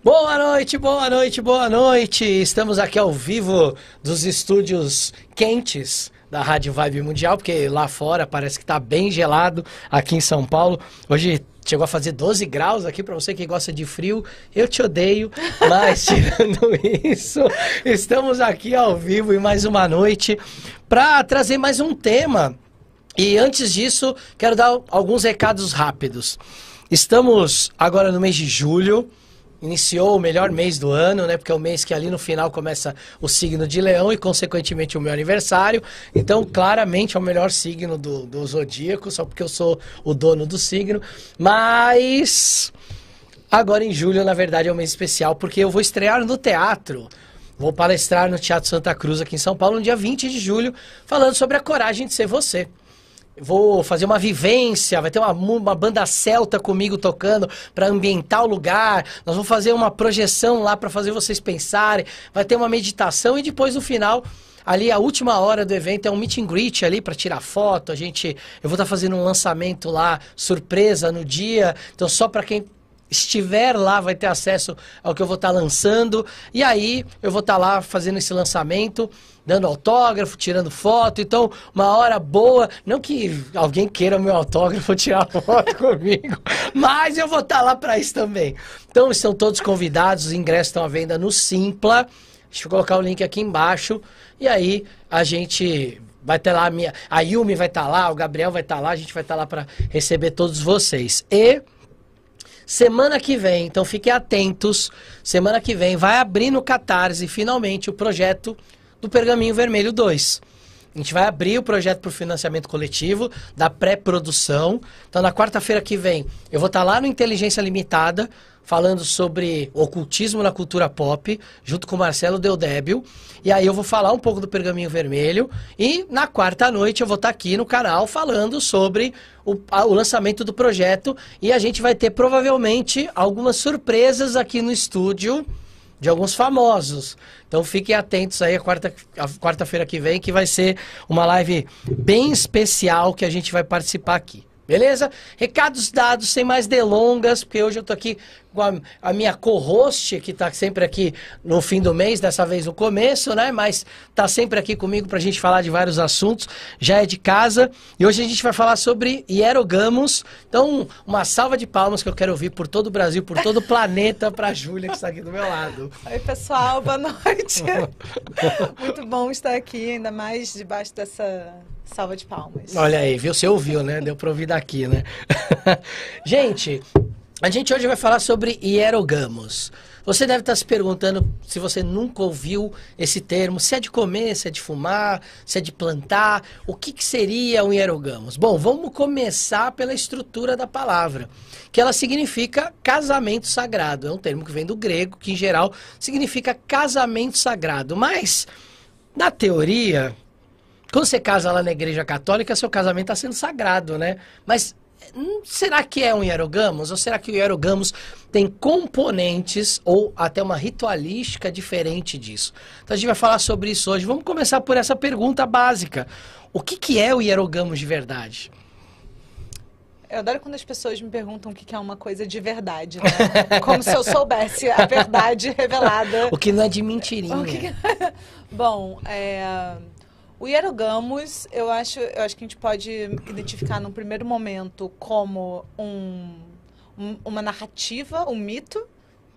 Boa noite, boa noite, boa noite! Estamos aqui ao vivo dos estúdios quentes da Rádio Vibe Mundial, porque lá fora parece que tá bem gelado aqui em São Paulo. Hoje chegou a fazer 12 graus aqui, para você que gosta de frio, eu te odeio, mas tirando isso, estamos aqui ao vivo em mais uma noite para trazer mais um tema. E antes disso, quero dar alguns recados rápidos. Estamos agora no mês de julho. Iniciou o melhor mês do ano, né? Porque é o mês que ali no final começa o signo de Leão e, consequentemente, o meu aniversário. Então, claramente, é o melhor signo do zodíaco, só porque eu sou o dono do signo. Mas agora em julho, na verdade, é um mês especial, porque eu vou estrear no teatro. Vou palestrar no Teatro Santa Cruz, aqui em São Paulo, no dia 20 de julho, falando sobre a coragem de ser você. Vou fazer uma vivência, vai ter uma banda celta comigo tocando para ambientar o lugar. Nós vamos fazer uma projeção lá para fazer vocês pensarem. Vai ter uma meditação e depois no final, ali a última hora do evento é um meet and greet ali para tirar foto. Eu vou estar fazendo um lançamento lá, surpresa no dia. Então só para quem estiver lá vai ter acesso ao que eu vou estar lançando. E aí eu vou estar lá fazendo esse lançamento, dando autógrafo, tirando foto. Então, uma hora boa. Não que alguém queira meu autógrafo, tirar foto comigo, mas eu vou estar lá para isso também. Então, estão todos convidados. Os ingressos estão à venda no Simpla. Deixa eu colocar o link aqui embaixo. E aí, a gente vai ter lá, a Yumi vai estar lá, o Gabriel vai estar lá. A gente vai estar lá para receber todos vocês. E semana que vem, então fiquem atentos, semana que vem vai abrir no Catarse finalmente o projeto do Pergaminho Vermelho 2. A gente vai abrir o projeto para o financiamento coletivo da pré-produção. Então na quarta-feira que vem eu vou estar lá no Inteligência Limitada falando sobre ocultismo na cultura pop, junto com o Marcelo Deodébio. E aí eu vou falar um pouco do Pergaminho Vermelho. E na quarta noite eu vou estar aqui no canal falando sobre o lançamento do projeto. E a gente vai ter provavelmente algumas surpresas aqui no estúdio de alguns famosos. Então fiquem atentos aí a quarta-feira que vem, que vai ser uma live bem especial que a gente vai participar aqui. Beleza? Recados dados, sem mais delongas, porque hoje eu tô aqui com a minha co-host, que tá sempre aqui no fim do mês, dessa vez no começo, né? Mas tá sempre aqui comigo pra gente falar de vários assuntos, já é de casa. E hoje a gente vai falar sobre hierogamos. Então, uma salva de palmas que eu quero ouvir por todo o Brasil, por todo o planeta, pra Júlia, que está aqui do meu lado. Oi, pessoal, boa noite. Muito bom estar aqui, ainda mais debaixo dessa salva de palmas. Olha aí, viu? Você ouviu, né? Deu pra ouvir daqui, né? Gente, a gente hoje vai falar sobre hierogamos. Você deve estar se perguntando se você nunca ouviu esse termo, se é de comer, se é de fumar, se é de plantar, o que seria um hierogamos? Bom, vamos começar pela estrutura da palavra, que ela significa casamento sagrado. É um termo que vem do grego, que em geral significa casamento sagrado. Mas, na teoria, quando você casa lá na igreja católica, seu casamento está sendo sagrado, né? Mas será que é um hierogamos? Ou será que o hierogamos tem componentes ou até uma ritualística diferente disso? Então a gente vai falar sobre isso hoje. Vamos começar por essa pergunta básica. O que é o hierogamos de verdade? Eu adoro quando as pessoas me perguntam o que é uma coisa de verdade, né? Como se eu soubesse a verdade revelada. O que não é de mentirinha. Bom, o hierogamos, eu acho que a gente pode identificar num primeiro momento como uma narrativa, um mito,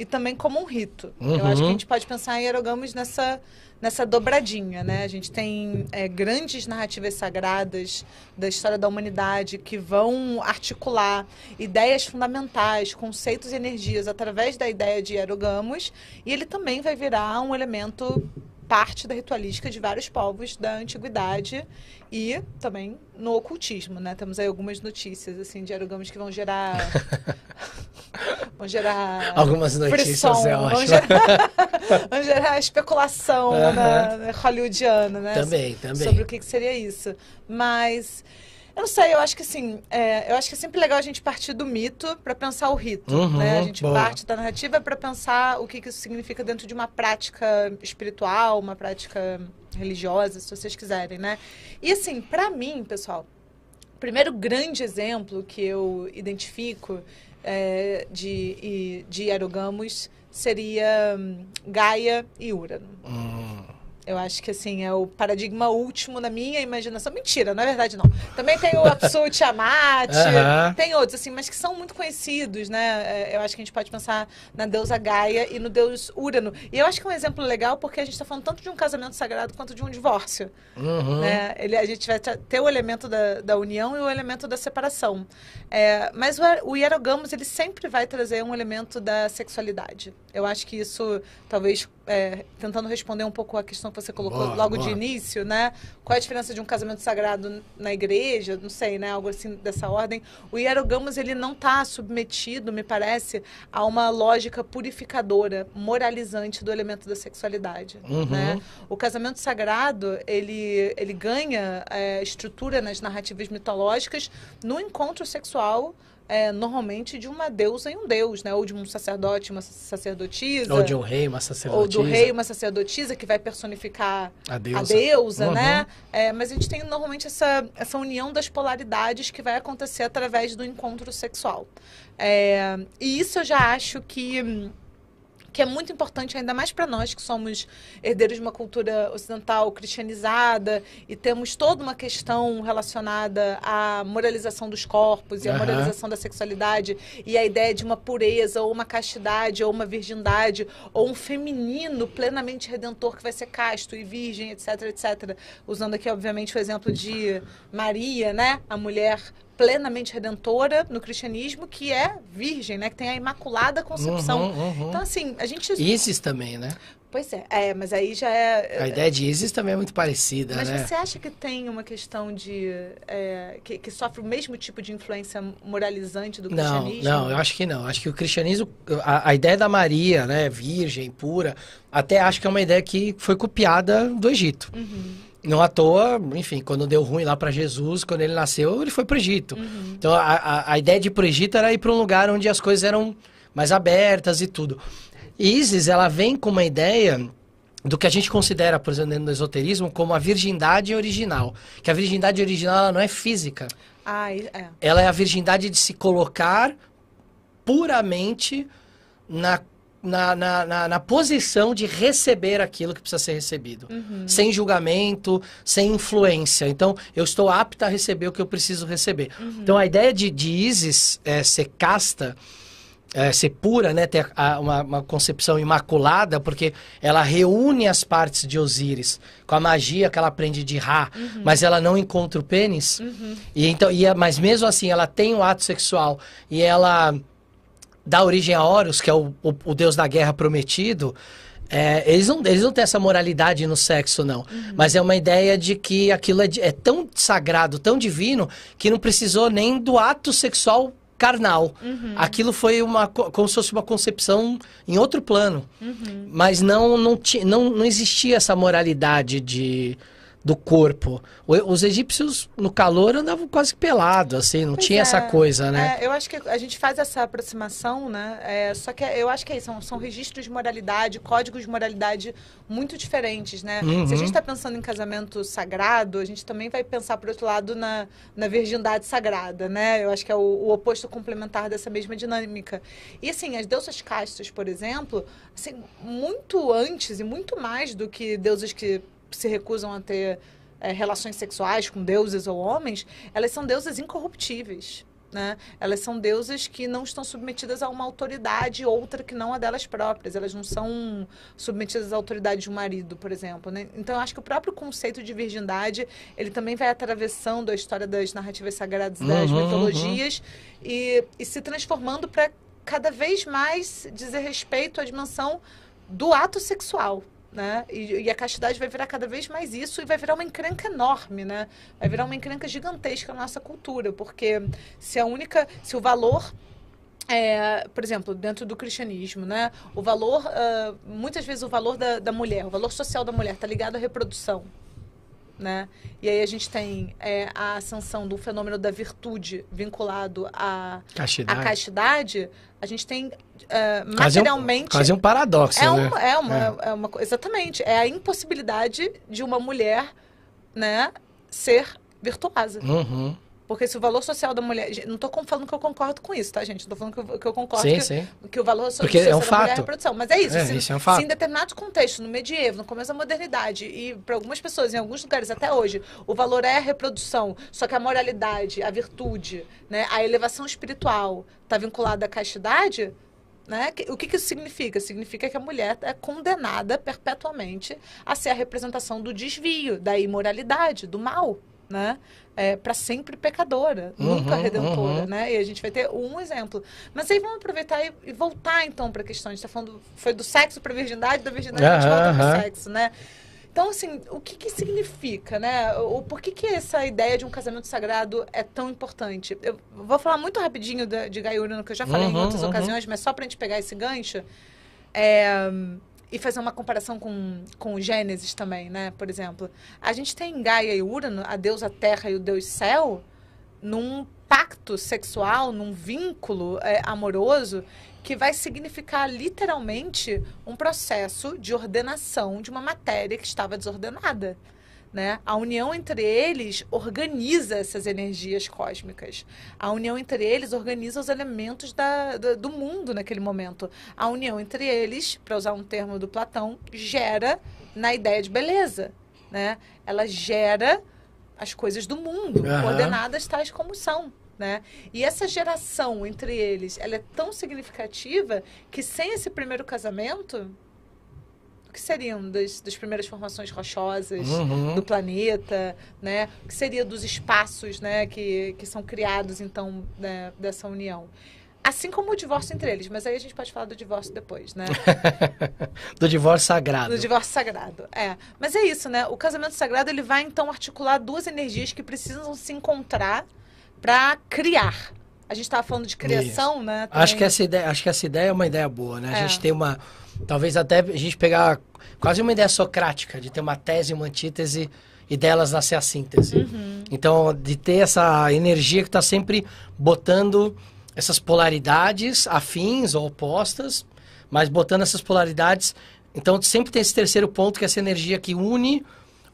e também como um rito. Uhum. Eu acho que a gente pode pensar em hierogamos nessa dobradinha, né? A gente tem grandes narrativas sagradas da história da humanidade que vão articular ideias fundamentais, conceitos e energias através da ideia de hierogamos, e ele também vai virar um elemento parte da ritualística de vários povos da antiguidade e também no ocultismo, né? Temos aí algumas notícias assim de hierogamos que vão gerar algumas notícias, frisson, é ótimo. Vão gerar especulação na hollywoodiana, né? Também. Sobre o que seria isso. Mas eu não sei, eu acho que assim, eu acho que é sempre legal a gente partir do mito para pensar o rito, né? A gente parte da narrativa para pensar o que isso significa dentro de uma prática espiritual, uma prática religiosa, se vocês quiserem, né? E assim, para mim, pessoal, o primeiro grande exemplo que eu identifico de hierogamos seria Gaia e Urano. Eu acho que, assim, é o paradigma último na minha imaginação. Mentira, na verdade, não. Também tem o Apsu, Tiamat, tem outros, assim, mas que são muito conhecidos, né? Eu acho que a gente pode pensar na deusa Gaia e no deus Urano. E eu acho que é um exemplo legal porque a gente está falando tanto de um casamento sagrado quanto de um divórcio. Né? A gente vai ter o elemento da união e o elemento da separação. Mas o Hierogamos, ele sempre vai trazer um elemento da sexualidade. Eu acho que isso, talvez, tentando responder um pouco a questão que você colocou logo de início, né? Qual é a diferença de um casamento sagrado na igreja? Não sei, né? Algo assim dessa ordem. O Hierogamos, ele não está submetido, me parece, a uma lógica purificadora, moralizante do elemento da sexualidade. Né? O casamento sagrado, ele ganha estrutura nas narrativas mitológicas no encontro sexual, normalmente de uma deusa e um deus, né? Ou de um sacerdote e uma sacerdotisa. Ou de um rei e uma sacerdotisa. Ou do rei e uma sacerdotisa que vai personificar a deusa, né? Mas a gente tem normalmente essa união das polaridades que vai acontecer através do encontro sexual. E isso eu já acho que é muito importante, ainda mais para nós que somos herdeiros de uma cultura ocidental cristianizada e temos toda uma questão relacionada à moralização dos corpos e à moralização da sexualidade e a ideia de uma pureza ou uma castidade ou uma virgindade ou um feminino plenamente redentor que vai ser casto e virgem, etc, etc. Usando aqui, obviamente, o exemplo de Maria, né? A mulher plenamente redentora no cristianismo, que é virgem, né? Que tem a Imaculada Concepção. Então, assim, a gente... Isis também, né? Pois mas aí já é... A ideia de Isis também é muito parecida, mas né? Mas você acha que tem uma questão de... que sofre o mesmo tipo de influência moralizante do cristianismo? Não, eu acho que não. Acho que o cristianismo... A ideia da Maria, né? Virgem, pura, até acho que é uma ideia que foi copiada do Egito. Não à toa, enfim, quando deu ruim lá para Jesus, quando ele nasceu, ele foi para o Egito. Então, a ideia de ir para o Egito era ir para um lugar onde as coisas eram mais abertas e tudo. Isis, ela vem com uma ideia do que a gente considera, por exemplo, dentro do esoterismo, como a virgindade original. Que a virgindade original ela não é física. Ela é a virgindade de se colocar puramente na posição de receber aquilo que precisa ser recebido. Sem julgamento, sem influência. Então, eu estou apta a receber o que eu preciso receber. Então, a ideia de Isis ser casta, ser pura, né? Ter uma concepção imaculada, porque ela reúne as partes de Osíris com a magia que ela aprende de Ra, mas ela não encontra o pênis. Mas mesmo assim, ela tem um ato sexual e ela dá origem a Horus, que é o deus da guerra prometido. Eles não têm essa moralidade no sexo, não. Mas é uma ideia de que aquilo é tão sagrado, tão divino, que não precisou nem do ato sexual carnal. Aquilo foi como se fosse uma concepção em outro plano. Mas não existia essa moralidade do corpo. Os egípcios, no calor, andavam quase pelados, assim, não tinha essa coisa, né? Eu acho que a gente faz essa aproximação, né? Só que eu acho que é isso, são registros de moralidade, códigos de moralidade muito diferentes, né? Se a gente está pensando em casamento sagrado, a gente também vai pensar, por outro lado, na virgindade sagrada, né? Eu acho que é o oposto complementar dessa mesma dinâmica. E, assim, as deusas castas, por exemplo, assim, muito antes e muito mais do que deusas que se recusam a ter relações sexuais com deuses ou homens, elas são deusas incorruptíveis, né? Elas são deusas que não estão submetidas a uma autoridade outra que não a delas próprias. Elas não são submetidas à autoridade de um marido, por exemplo, né? Então, eu acho que o próprio conceito de virgindade, ele também vai atravessando a história das narrativas sagradas das mitologias e se transformando para cada vez mais dizer respeito à dimensão do ato sexual. Né? E a castidade vai virar cada vez mais isso e vai virar uma encrenca enorme, né? Vai virar uma encrenca gigantesca na nossa cultura, porque se o valor, por exemplo, dentro do cristianismo, né? O valor, muitas vezes o valor da mulher, o valor social da mulher está ligado à reprodução. Né? E aí a gente tem a ascensão do fenômeno da virtude vinculado à castidade. A gente tem materialmente... Quase um paradoxo, né? Exatamente. É a impossibilidade de uma mulher, né, ser virtuosa. Porque se o valor social da mulher... Não estou falando que eu concordo com isso, tá, gente? Estou falando que eu concordo Sim. que o valor Porque social é um da mulher é a fato. reprodução. Mas é isso. Isso é um fato. Se em determinados contextos, no medievo, no começo da modernidade, e para algumas pessoas, em alguns lugares até hoje, o valor é a reprodução, só que a moralidade, a virtude, né, a elevação espiritual está vinculada à castidade... Né? O que isso significa? Significa que a mulher é condenada perpetuamente a ser a representação do desvio, da imoralidade, do mal, né? Para sempre pecadora, nunca redentora, né? E a gente vai ter um exemplo. Mas aí vamos aproveitar e voltar então para a questão. A gente está falando, foi do sexo para a virgindade, da virgindade a gente volta para o sexo, né? Então, assim, o que significa, né? Por que essa ideia de um casamento sagrado é tão importante? Eu vou falar muito rapidinho de Gai Urano, que eu já falei em outras ocasiões, mas só para a gente pegar esse gancho e fazer uma comparação com o Gênesis também, né? Por exemplo, a gente tem Gaia e Urano, a deusa terra e o deus céu, num pacto sexual, num vínculo amoroso, que vai significar literalmente um processo de ordenação de uma matéria que estava desordenada, né? A união entre eles organiza essas energias cósmicas. A união entre eles organiza os elementos do mundo naquele momento. A união entre eles, para usar um termo do Platão, gera na ideia de beleza, né? Ela gera as coisas do mundo, ordenadas tais como são. Né? E essa geração entre eles, ela é tão significativa que sem esse primeiro casamento, o que seriam das primeiras formações rochosas do planeta, né? O que seria dos espaços, né? que são criados então, né? Dessa união? Assim como o divórcio entre eles, mas aí a gente pode falar do divórcio depois, né? Do divórcio sagrado. Do divórcio sagrado, Mas é isso, né? O casamento sagrado, ele vai então articular duas energias que precisam se encontrar para criar. A gente estava falando de criação, né? Acho que essa ideia é uma ideia boa, né? A gente tem talvez até a gente pegar quase uma ideia socrática, de ter uma tese e uma antítese e delas nascer a síntese. Então, de ter essa energia que está sempre botando essas polaridades afins ou opostas, mas botando essas polaridades. Então, sempre tem esse terceiro ponto, que é essa energia que une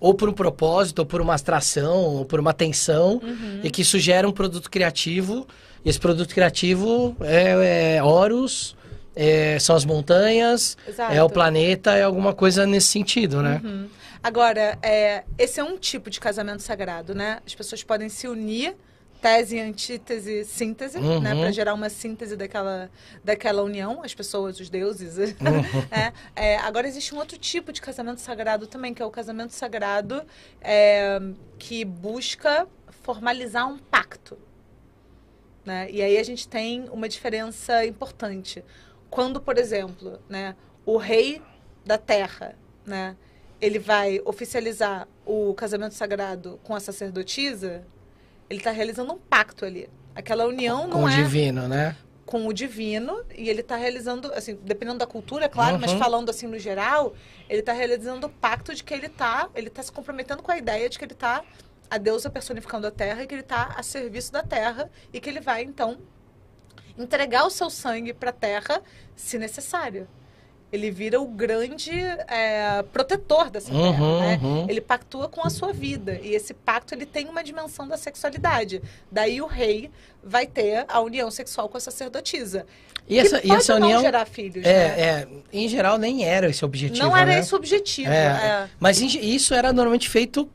ou por um propósito, ou por uma abstração, ou por uma tensão, e que isso gera um produto criativo. E esse produto criativo é Horus, são as montanhas, Exato. É o planeta, é alguma coisa nesse sentido, né? Agora, esse é um tipo de casamento sagrado, né? As pessoas podem se unir, tese, antítese, síntese, né? Para gerar uma síntese daquela união, as pessoas, os deuses. Agora, existe um outro tipo de casamento sagrado também, que é o casamento sagrado que busca formalizar um pacto. Né? E aí a gente tem uma diferença importante. Quando, por exemplo, né, o rei da terra, né, ele vai oficializar o casamento sagrado com a sacerdotisa, ele está realizando um pacto ali. Aquela união não é... Com o divino, né? Com o divino, e ele está realizando, assim, dependendo da cultura, claro, mas falando assim no geral, ele está realizando o pacto de que ele tá se comprometendo com a ideia de que ele está a deusa personificando a terra e que ele está a serviço da terra e que ele vai, então, entregar o seu sangue para a terra, se necessário. Ele vira o grande protetor dessa terra, né? Ele pactua com a sua vida. E esse pacto, ele tem uma dimensão da sexualidade. Daí o rei vai ter a união sexual com a sacerdotisa. E essa união... não gerar filhos, né? Em geral, nem era esse o objetivo, Não era né? esse o objetivo. Mas isso era normalmente feito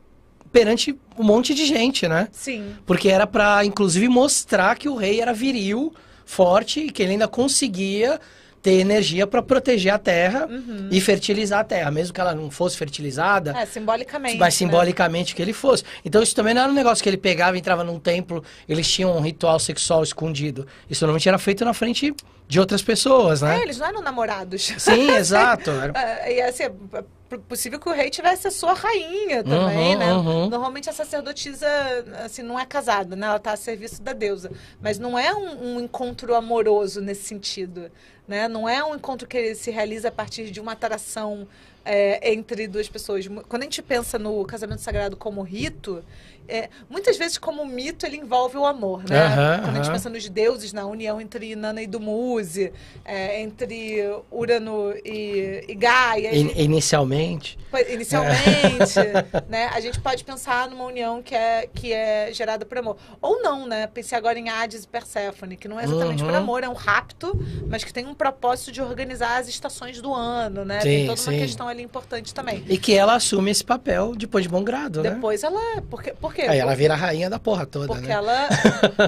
perante um monte de gente, né? Sim. Porque era para, inclusive, mostrar que o rei era viril, forte, e que ele ainda conseguia ter energia para proteger a terra e fertilizar a terra, mesmo que ela não fosse fertilizada. Simbolicamente. Mas simbolicamente que ele fosse. Então isso também não era um negócio que ele pegava, entrava num templo, eles tinham um ritual sexual escondido. Isso normalmente era feito na frente de outras pessoas, né? Eles não eram namorados. Sim, exato. E assim, é possível que o rei tivesse a sua rainha também, né? Normalmente a sacerdotisa, assim, não é casada, né? Ela está a serviço da deusa. Mas não é um encontro amoroso nesse sentido, né? Não é um encontro que se realiza a partir de uma atração entre duas pessoas. Quando a gente pensa no casamento sagrado como rito, muitas vezes como mito ele envolve o amor, né? Quando a gente pensa nos deuses, na união entre Inanna e Dumuzi, entre Urano e Gaia. Inicialmente, né? A gente pode pensar numa união que é gerada por amor. Ou não, né? Pensei agora em Hades e Perséfone, que não é exatamente por amor, é um rapto, mas que tem um propósito de organizar as estações do ano, né? Sim, tem toda uma sim. questão ali importante também. E que ela assume esse papel depois de bom grado, né? Depois ela... Por quê? Aí ela vira a rainha da porra toda, Porque né? ela...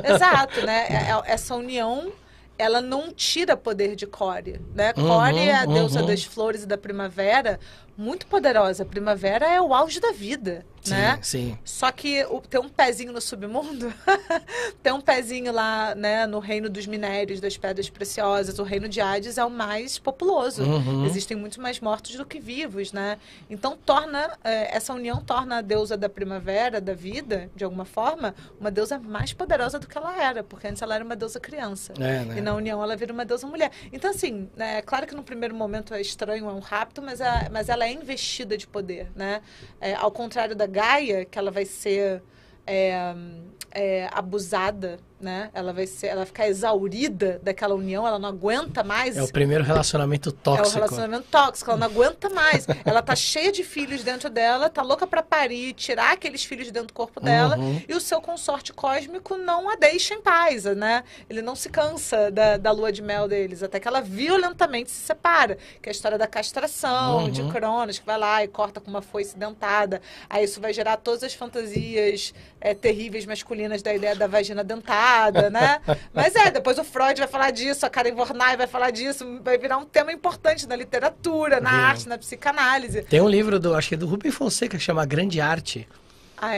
Exato, né? Essa união, ela não tira poder de Core, né? Core é a deusa das flores e da primavera, muito poderosa. A primavera é o auge da vida, né? Sim. Só que tem um pezinho no submundo, tem um pezinho lá, né, no reino dos minérios, das pedras preciosas. O reino de Hades é o mais populoso. Existem muito mais mortos do que vivos, né? Então essa união torna a deusa da primavera, da vida, de alguma forma, uma deusa mais poderosa do que ela era, porque antes ela era uma deusa criança. Né? E na união ela vira uma deusa mulher. Então, assim, é claro que no primeiro momento é estranho, é um rapto, mas ela é investida de poder, né? Ao contrário da Gaia, que ela vai ser abusada, né? Ela vai ficar exaurida daquela união, ela não aguenta mais. É o primeiro relacionamento tóxico. É o relacionamento tóxico, ela não aguenta mais. Ela tá cheia de filhos dentro dela, tá louca pra parir, tirar aqueles filhos dentro do corpo dela, e o seu consorte cósmico não a deixa em paz, né? Ele não se cansa da lua de mel deles, até que ela violentamente se separa, que é a história da castração, de Cronos, que vai lá e corta com uma foice dentada. Aí isso vai gerar todas as fantasias terríveis masculinas da ideia da vagina dentada, né? Mas depois o Freud vai falar disso, a Karen Vornay vai falar disso, vai virar um tema importante na literatura, na arte, na psicanálise. Tem um livro acho que é do Rubem Fonseca, que chama Grande Arte.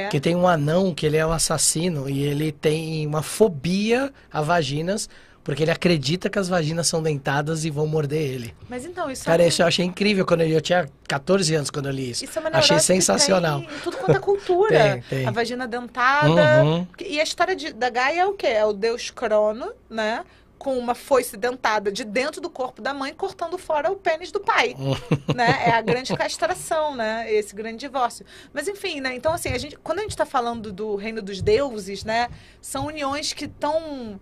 Que tem um anão que ele é um assassino e ele tem uma fobia a vaginas, porque ele acredita que as vaginas são dentadas e vão morder ele. Mas então, isso Cara, isso eu achei incrível quando eu tinha 14 anos quando eu li isso. Isso é uma achei neurose sensacional. Que tem em tudo quanto é cultura. Tem. A vagina dentada. E a história da Gaia é o quê? É o deus Crono, né? Com uma foice dentada de dentro do corpo da mãe, cortando fora o pênis do pai, né? É a grande castração, né? Esse grande divórcio. Mas enfim, né? Então assim, quando a gente está falando do reino dos deuses, né? São uniões que estão...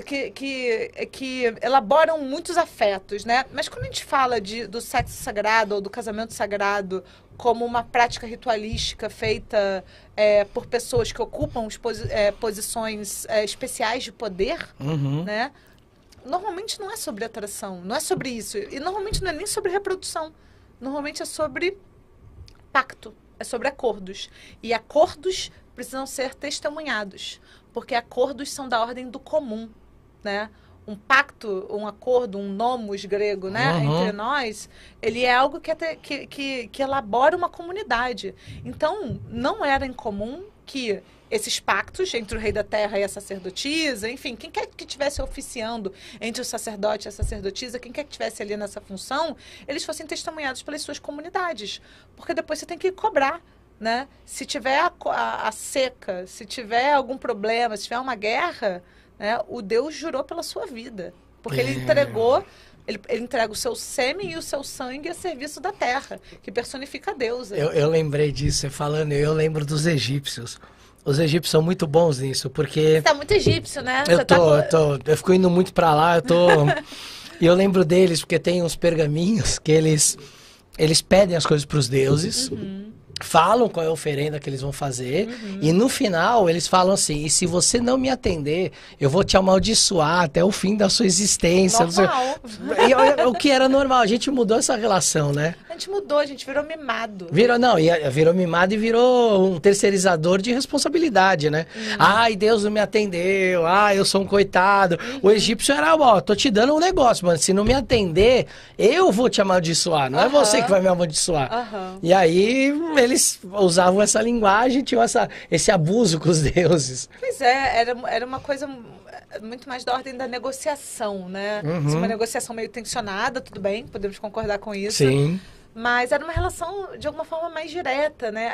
Que elaboram muitos afetos, né? Mas quando a gente fala do sexo sagrado ou do casamento sagrado como uma prática ritualística feita por pessoas que ocupam posições especiais de poder, né? Normalmente não é sobre atração, não é sobre isso. E normalmente não é nem sobre reprodução. Normalmente é sobre pacto, é sobre acordos. E acordos precisam ser testemunhados, porque acordos são da ordem do comum, né? Um pacto, um acordo, um nomos grego, né? Entre nós, ele é algo que elabora uma comunidade. Então, não era incomum que esses pactos entre o rei da terra e a sacerdotisa, enfim, quem quer que estivesse oficiando entre o sacerdote e a sacerdotisa, quem quer que estivesse ali nessa função, eles fossem testemunhados pelas suas comunidades. Porque depois você tem que cobrar, né? Se tiver a seca, se tiver algum problema, se tiver uma guerra, né, o Deus jurou pela sua vida. Porque ele entregou... Ele entrega o seu sêmen e o seu sangue a serviço da terra, que personifica a deusa. Eu lembrei disso, você falando, eu lembro dos egípcios. Os egípcios são muito bons nisso, porque... Você tá muito egípcio, né? Eu fico indo muito pra lá, E eu lembro deles, porque tem uns pergaminhos que eles pedem as coisas pros deuses, falam qual é a oferenda que eles vão fazer, e no final eles falam assim, e se você não me atender, eu vou te amaldiçoar até o fim da sua existência. Normal. O que era normal, a gente mudou essa relação, né? A gente mudou, a gente virou mimado. Virou mimado e virou um terceirizador de responsabilidade, né? Ai, Deus não me atendeu, eu sou um coitado. O egípcio era, tô te dando um negócio, mano, se não me atender, eu vou te amaldiçoar, não é você que vai me amaldiçoar. E aí, eles usavam essa linguagem, tinham esse abuso com os deuses. Pois era uma coisa muito mais da ordem da negociação, né? Uma negociação meio tensionada, tudo bem, podemos concordar com isso. Sim. Mas era uma relação, de alguma forma, mais direta, né?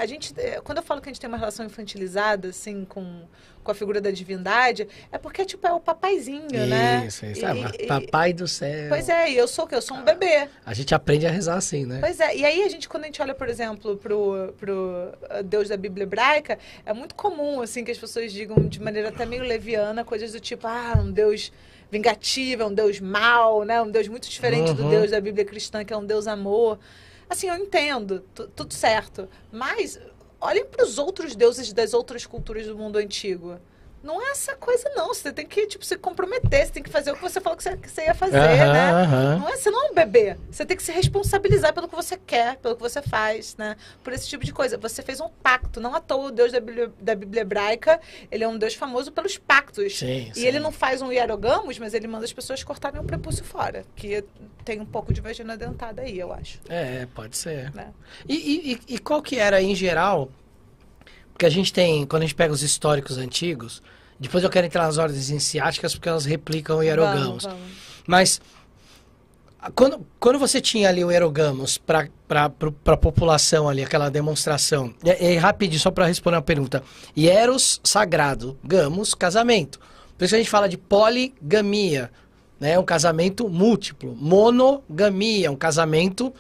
Quando eu falo que a gente tem uma relação infantilizada, assim, com a figura da divindade, é porque, tipo, é o papaizinho, né? Isso. Papai do céu. Pois é, e eu sou o quê? Eu sou um bebê. A gente aprende a rezar assim, né? Pois é, e aí quando a gente olha, por exemplo, pro Deus da Bíblia hebraica, é muito comum, assim, que as pessoas digam de maneira até meio leviana, coisas do tipo, um Deus vingativo, é um Deus mau, né? Um Deus muito diferente do Deus da Bíblia cristã, que é um Deus amor. Assim, eu entendo, tudo certo. Mas olhem para os outros deuses das outras culturas do mundo antigo. Não é essa coisa, não. Você tem que, tipo, se comprometer, você tem que fazer o que você falou que você ia fazer, né? Você não é um bebê. Você tem que se responsabilizar pelo que você quer, pelo que você faz, né? Por esse tipo de coisa. Você fez um pacto. Não à toa o Deus da Bíblia hebraica, ele é um Deus famoso pelos pactos. Sim. Ele não faz um hierogamos, mas ele manda as pessoas cortarem o prepúcio fora. Que tem um pouco de vagina dentada aí, eu acho. Pode ser. Né? E qual que era, em geral... Porque a gente tem, quando a gente pega os históricos antigos, depois eu quero entrar nas ordens iniciáticas porque elas replicam o hierogamos. Vamos. Mas quando você tinha ali o hierogamos para a população ali, aquela demonstração, rapidinho, só para responder uma pergunta. Hieros, sagrado, gamos, casamento. Por isso a gente fala de poligamia, né? Um casamento múltiplo. Monogamia, um casamento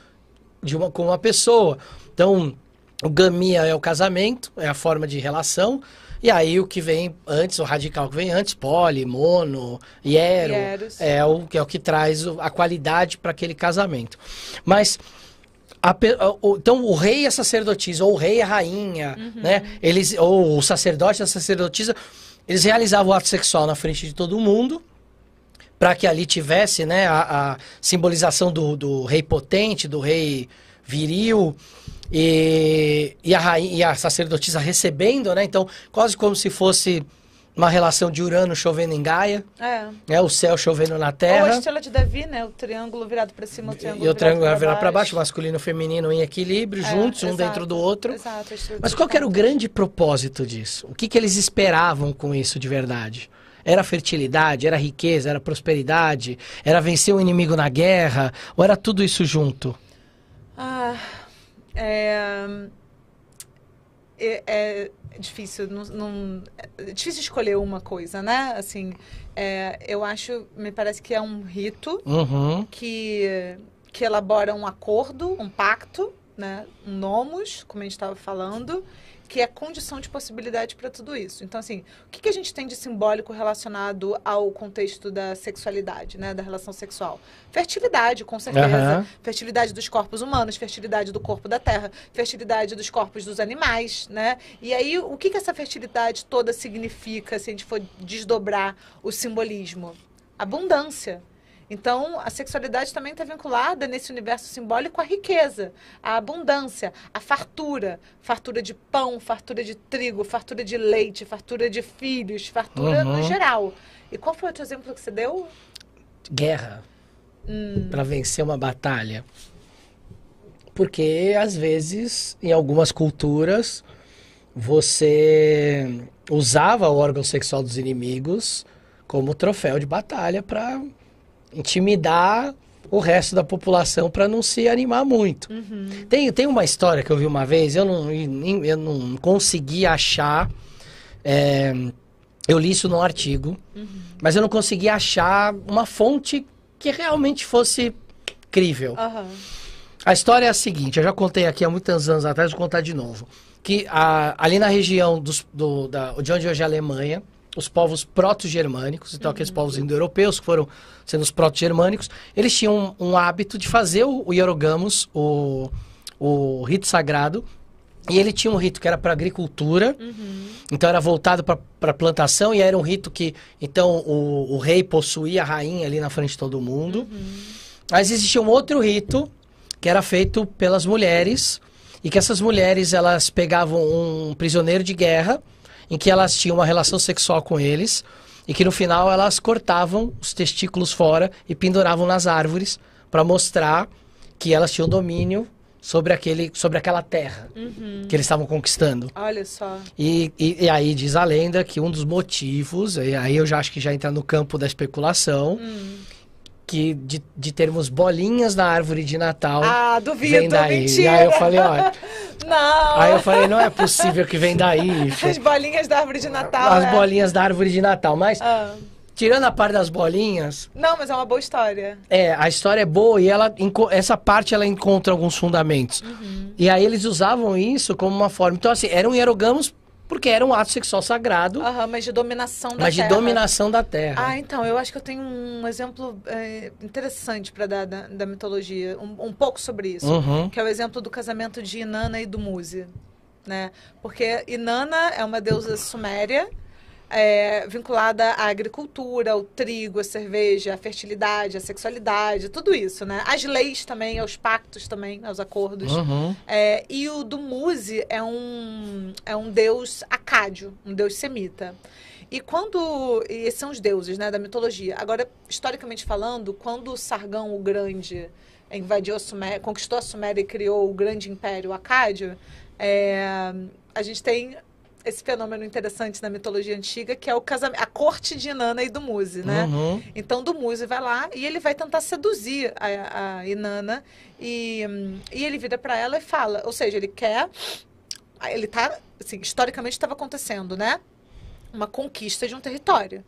com uma pessoa. Então... O gamia é o casamento, é a forma de relação. E aí o que vem antes, o radical que vem antes, poli, mono, hieros, é o que traz a qualidade para aquele casamento. Mas, então o rei e a sacerdotisa, ou o rei e a rainha, né? Ou o sacerdote e a sacerdotisa, eles realizavam o ato sexual na frente de todo mundo, para que ali tivesse, né, a simbolização do rei potente, do rei viril, e a rainha e a sacerdotisa recebendo, né? Então, quase como se fosse uma relação de Urano chovendo em Gaia, né? O céu chovendo na terra. Ou a estrela de Davi, né? O triângulo virado para cima, o triângulo virado para baixo, masculino e feminino em equilíbrio, juntos, um dentro do outro. Exato, mas qual que era o grande propósito disso? O que eles esperavam com isso de verdade? Era fertilidade, era riqueza, era prosperidade, era vencer o inimigo na guerra, ou era tudo isso junto? É difícil, é difícil escolher uma coisa, né? Assim, me parece que é um rito que elabora um acordo, um pacto, né? Um nomos, como a gente estava falando, que é condição de possibilidade para tudo isso. Então, assim, o que a gente tem de simbólico relacionado ao contexto da sexualidade, né? Da relação sexual? Fertilidade, com certeza. Fertilidade dos corpos humanos, fertilidade do corpo da terra, fertilidade dos corpos dos animais, né? E aí, o que essa fertilidade toda significa, se a gente for desdobrar o simbolismo? Abundância. Então, a sexualidade também está vinculada nesse universo simbólico à riqueza, à abundância, à fartura. Fartura de pão, fartura de trigo, fartura de leite, fartura de filhos, fartura no geral. E qual foi o outro exemplo que você deu? Guerra. Para vencer uma batalha. Porque, às vezes, em algumas culturas, você usava o órgão sexual dos inimigos como troféu de batalha para intimidar o resto da população para não se animar muito. Tem uma história que eu vi uma vez, eu não consegui achar, eu li isso num artigo, mas eu não consegui achar uma fonte que realmente fosse crível. A história é a seguinte, eu já contei aqui há muitos anos atrás, vou contar de novo, que ali na região de onde hoje é a Alemanha, os povos proto-germânicos, então aqueles povos indo-europeus que foram sendo os proto-germânicos, eles tinham um hábito de fazer o hierogamos, o rito sagrado, e ele tinha um rito que era para agricultura, então era voltado para plantação, e era um rito que, então, o rei possuía a rainha ali na frente de todo mundo. Mas existia um outro rito que era feito pelas mulheres, e que essas mulheres, elas pegavam um prisioneiro de guerra, em que elas tinham uma relação sexual com eles, e que no final elas cortavam os testículos fora e penduravam nas árvores para mostrar que elas tinham domínio sobre aquela terra que eles estavam conquistando. Olha só. E aí diz a lenda que um dos motivos, e aí eu já acho que já entra no campo da especulação, de termos bolinhas na árvore de Natal. Ah, duvido, vem daí. mentira. E aí eu falei, ó... Não. Aí eu falei, não é possível que vem daí. As bolinhas da árvore de Natal, As bolinhas da árvore de Natal, mas... Tirando a parte das bolinhas... Não, mas é uma boa história. A história é boa e essa parte ela encontra alguns fundamentos. E aí eles usavam isso como uma forma... Então, assim, eram hierogamos porque era um ato sexual sagrado. Mas de dominação da terra. Mas de dominação da terra. Ah, então, eu acho que eu tenho um exemplo interessante para dar da mitologia. Um pouco sobre isso. Que é o exemplo do casamento de Inanna e do Muse. Né? Porque Inanna é uma deusa suméria... vinculada à agricultura, ao trigo, à cerveja, à fertilidade, à sexualidade, tudo isso, né? As leis também, aos pactos também, aos acordos. E o do Muse é um deus acádio, um deus semita. E esses são os deuses, né, da mitologia. Agora, historicamente falando, quando Sargão o Grande invadiu a Suméria, conquistou a Suméria e criou o grande império acádio, a gente tem esse fenômeno interessante na mitologia antiga, que é a corte de Inanna e do Muse, né? Então, do Muse vai lá e ele vai tentar seduzir a Inanna e ele vira para ela e fala, ou seja, ele tá, assim, historicamente estava acontecendo, né? Uma conquista de um território,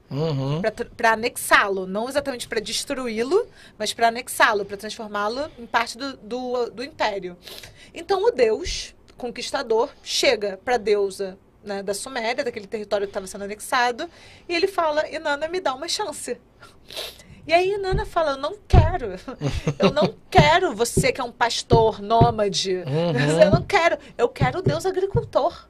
para anexá-lo, não exatamente para destruí-lo, mas para anexá-lo, para transformá-lo em parte do império. Então, o deus conquistador chega para a deusa, né, da Suméria, daquele território que estava sendo anexado, e ele fala, Inanna, me dá uma chance. E aí Inanna fala, eu não quero você que é um pastor nômade, eu quero o deus agricultor.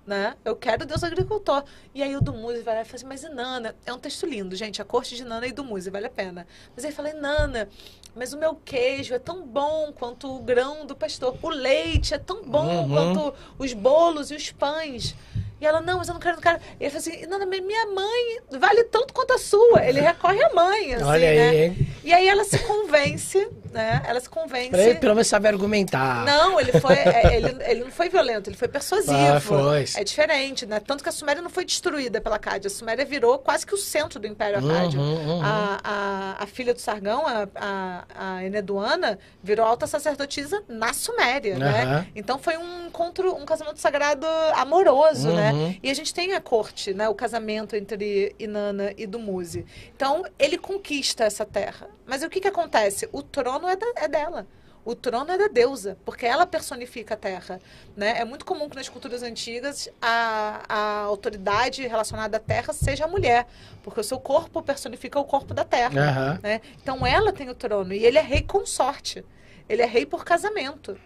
Né? Eu quero o deus agricultor. E aí o do Muse vai lá e fala assim, mas Inanna, é um texto lindo, gente, a corte de Inanna e do Muse, vale a pena. Mas ele fala, Inanna, mas o meu queijo é tão bom quanto o grão do pastor, o leite é tão bom quanto os bolos e os pães. E ela, não, mas eu não quero. E ele fala assim, Inanna, minha mãe vale tanto quanto a sua. Ele recorre à mãe, assim, olha aí, né? hein? E aí ela se convence, né? Ela se convence. Ele pelo menos sabe argumentar. Não, ele não foi violento, ele foi persuasivo. Foi. É diferente, né? Tanto que a Suméria não foi destruída pela Acádia. A Suméria virou quase que o centro do Império Acádio. A filha do Sargão, a Eneduana, virou alta sacerdotisa na Suméria, né? Então foi um casamento sagrado amoroso, né? E a gente tem a corte, né? O casamento entre Inanna e do Muse. Então, ele conquista essa terra. Mas o que acontece? O trono é dela. O trono é da deusa, porque ela personifica a terra, né? É muito comum que nas culturas antigas a autoridade relacionada à terra seja a mulher, porque o seu corpo personifica o corpo da terra, né? Então, ela tem o trono e ele é rei consorte. Ele é rei por casamento.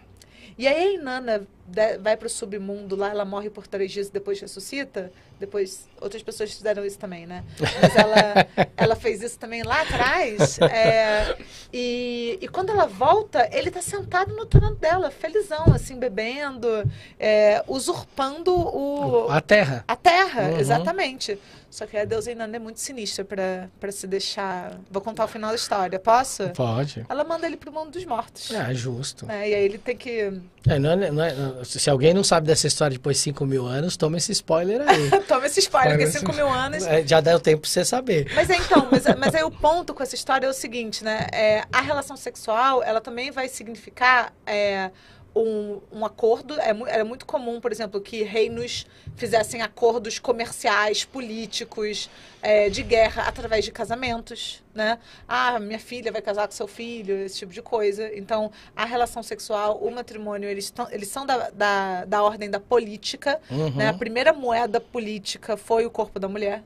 E aí a Inanna vai para o submundo lá, ela morre por 3 dias e depois ressuscita. Depois, outras pessoas fizeram isso também, né? Mas ela fez isso também lá atrás. E quando ela volta, ele tá sentado no trono dela, felizão, assim, bebendo, usurpando a terra. A terra, exatamente. Só que a deusa Inanna é muito sinistra para se deixar... Vou contar o final da história, posso? Pode. Ela manda ele pro mundo dos mortos. Justo. E aí ele tem que... se alguém não sabe dessa história depois de 5.000 anos, toma esse spoiler aí. Toma esse spoiler, porque 5.000 anos... Já deu tempo pra você saber. Mas aí o ponto com essa história é o seguinte, né? A relação sexual, ela também vai significar... Um acordo, era muito comum, por exemplo, que reinos fizessem acordos comerciais, políticos, de guerra, através de casamentos, né? Minha filha vai casar com seu filho, esse tipo de coisa. Então, a relação sexual, o matrimônio, eles são da ordem da política, né? A primeira moeda política foi o corpo da mulher.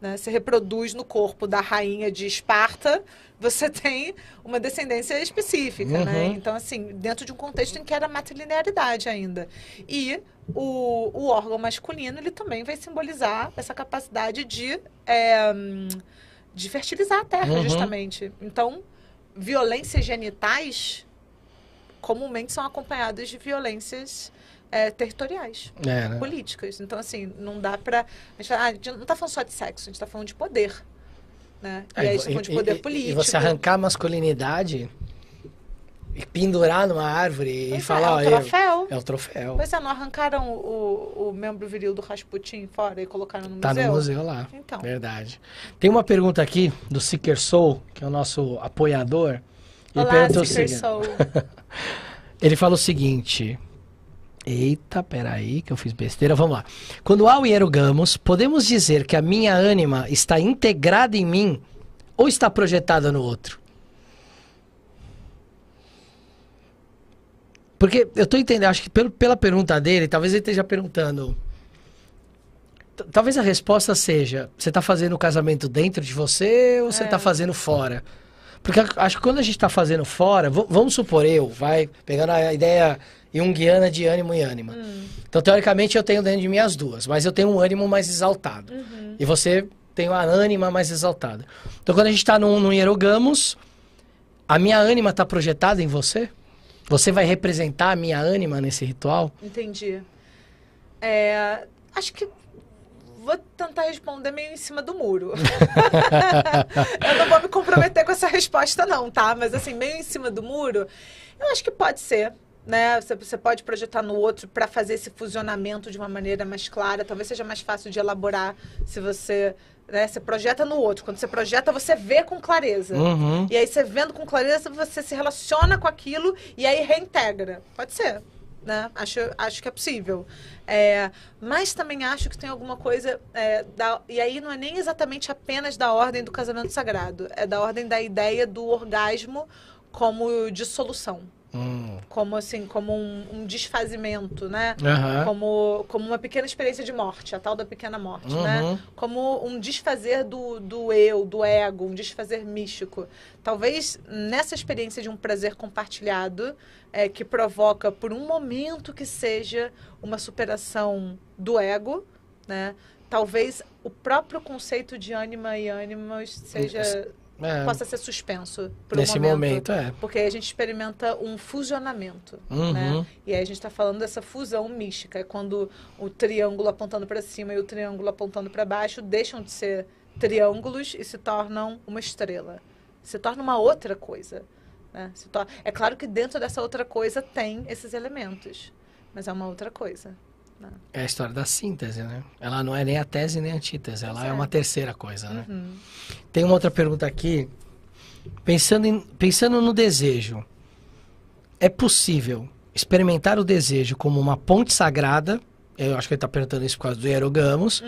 Né? Se reproduz no corpo da rainha de Esparta, você tem uma descendência específica, né? Então, assim, dentro de um contexto em que era matrilinearidade ainda. E o órgão masculino, ele também vai simbolizar essa capacidade de fertilizar a terra, justamente. Então, violências genitais comumente são acompanhadas de violências territoriais, políticas. Então, assim, não dá pra... A gente não tá falando só de sexo, a gente tá falando de poder, né? E aí, a gente tá falando de poder político. E você arrancar a masculinidade pendurar numa árvore e falar... É ó, o troféu. É o troféu. Pois é, não arrancaram o membro viril do Rasputin fora e colocaram no museu? Tá no museu lá. Então. Verdade. Tem uma pergunta aqui do Seeker Soul, que é o nosso apoiador. Ele Olá, perguntou o Seeker seguinte. Soul. Ele fala o seguinte... Eita, peraí, que eu fiz besteira. Vamos lá. Quando ao hierogamos, podemos dizer que a minha ânima está integrada em mim ou está projetada no outro? Porque eu tô entendendo, acho que pela pergunta dele, talvez ele esteja perguntando... Talvez a resposta seja, você está fazendo o casamento dentro de você ou você está fazendo fora? Porque acho que quando a gente está fazendo fora, vamos supor vai pegando a ideia junguiana de ânimo e ânima. Então, teoricamente, eu tenho dentro de mim as duas, mas eu tenho um ânimo mais exaltado. E você tem uma ânima mais exaltada. Então, quando a gente está num hierogamos, a minha ânima está projetada em você? Você vai representar a minha ânima nesse ritual? Entendi. Acho que vou tentar responder meio em cima do muro. Eu não vou me comprometer com essa resposta não, tá? Mas assim, meio em cima do muro, eu acho que pode ser, né? Você pode projetar no outro para fazer esse fusionamento de uma maneira mais clara. Talvez seja mais fácil de elaborar se você... Né, você projeta no outro. Quando você projeta, você vê com clareza. E aí, você vendo com clareza, você se relaciona com aquilo e aí reintegra. Pode ser. Né? Acho que é possível. Mas também acho que tem alguma coisa... e aí não é nem exatamente apenas da ordem do casamento sagrado. É da ordem da ideia do orgasmo como dissolução. Como assim, como um desfazimento, né? Como uma pequena experiência de morte, a tal da pequena morte, né? Como um desfazer do eu, do ego, um desfazer místico. Talvez nessa experiência de um prazer compartilhado, que provoca por um momento que seja uma superação do ego, né? Talvez o próprio conceito de ânima e ânimos seja... possa ser suspenso por nesse um momento. Porque aí a gente experimenta um fusionamento, né? E aí a gente está falando dessa fusão mística, é quando o triângulo apontando para cima e o triângulo apontando para baixo deixam de ser triângulos e se tornam uma estrela. Se torna uma outra coisa, né? É claro que dentro dessa outra coisa tem esses elementos, mas é uma outra coisa. Né? É a história da síntese, né? Ela não é nem a tese nem a antítese, ela é uma terceira coisa, né? Tem uma outra pergunta aqui. Pensando no desejo, é possível experimentar o desejo como uma ponte sagrada? Eu acho que ele está perguntando isso por causa do hierogamos.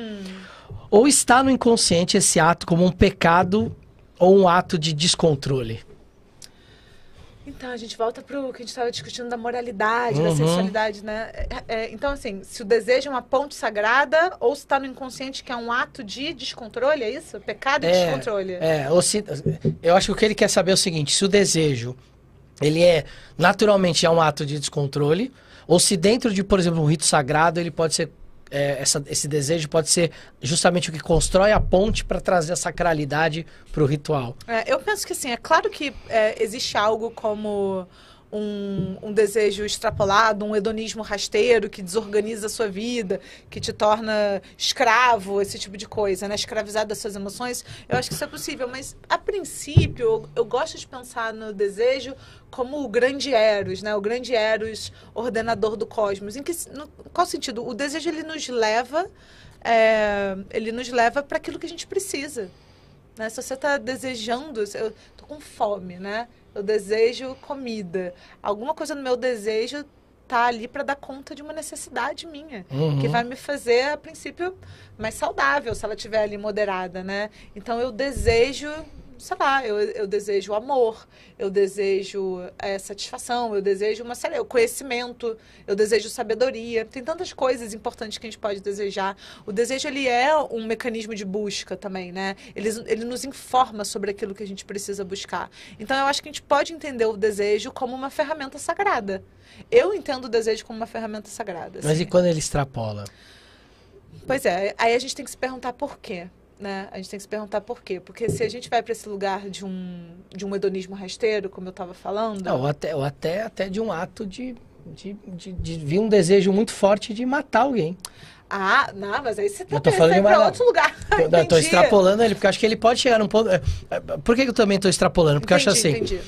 Ou está no inconsciente esse ato como um pecado ou um ato de descontrole? Então, a gente volta para o que a gente estava discutindo da moralidade, da sensualidade, né? Então, assim, se o desejo é uma ponte sagrada ou se está no inconsciente que é um ato de descontrole, é isso? Pecado e descontrole. Eu acho que o que ele quer saber é o seguinte, se o desejo, ele naturalmente é um ato de descontrole, ou se dentro de, por exemplo, um rito sagrado, ele pode ser, esse desejo pode ser justamente o que constrói a ponte para trazer a sacralidade para o ritual. Eu penso que sim, é claro que existe algo como um desejo extrapolado, um hedonismo rasteiro que desorganiza a sua vida, que te torna escravo, esse tipo de coisa, né? Escravizado das suas emoções. Eu acho que isso é possível, mas a princípio eu gosto de pensar no desejo como o grande Eros, né? O grande Eros ordenador do cosmos. Qual sentido? O desejo ele nos leva para aquilo que a gente precisa. Né? Se você está desejando, eu tô com fome, né? Eu desejo comida. Alguma coisa no meu desejo tá ali para dar conta de uma necessidade minha, que vai me fazer, a princípio, mais saudável, se ela estiver ali moderada, né? Então, eu desejo, sei lá, eu desejo amor, eu desejo satisfação, eu desejo o conhecimento, eu desejo sabedoria. Tem tantas coisas importantes que a gente pode desejar. O desejo, ele é um mecanismo de busca também, né? Ele nos informa sobre aquilo que a gente precisa buscar. Então, eu acho que a gente pode entender o desejo como uma ferramenta sagrada. Eu entendo o desejo como uma ferramenta sagrada. Mas assim. E quando ele extrapola? Pois é, aí a gente tem que se perguntar por quê. Né? A gente tem que se perguntar por quê. Porque se a gente vai para esse lugar de um hedonismo rasteiro, como eu estava falando... Não, ou até de um ato de vir um desejo muito forte de matar alguém. Ah, não, mas aí você tá indo para outro lugar. Eu tô extrapolando ele, porque eu acho que ele pode chegar num ponto... Por que eu também estou extrapolando? Porque eu acho assim... Entendi.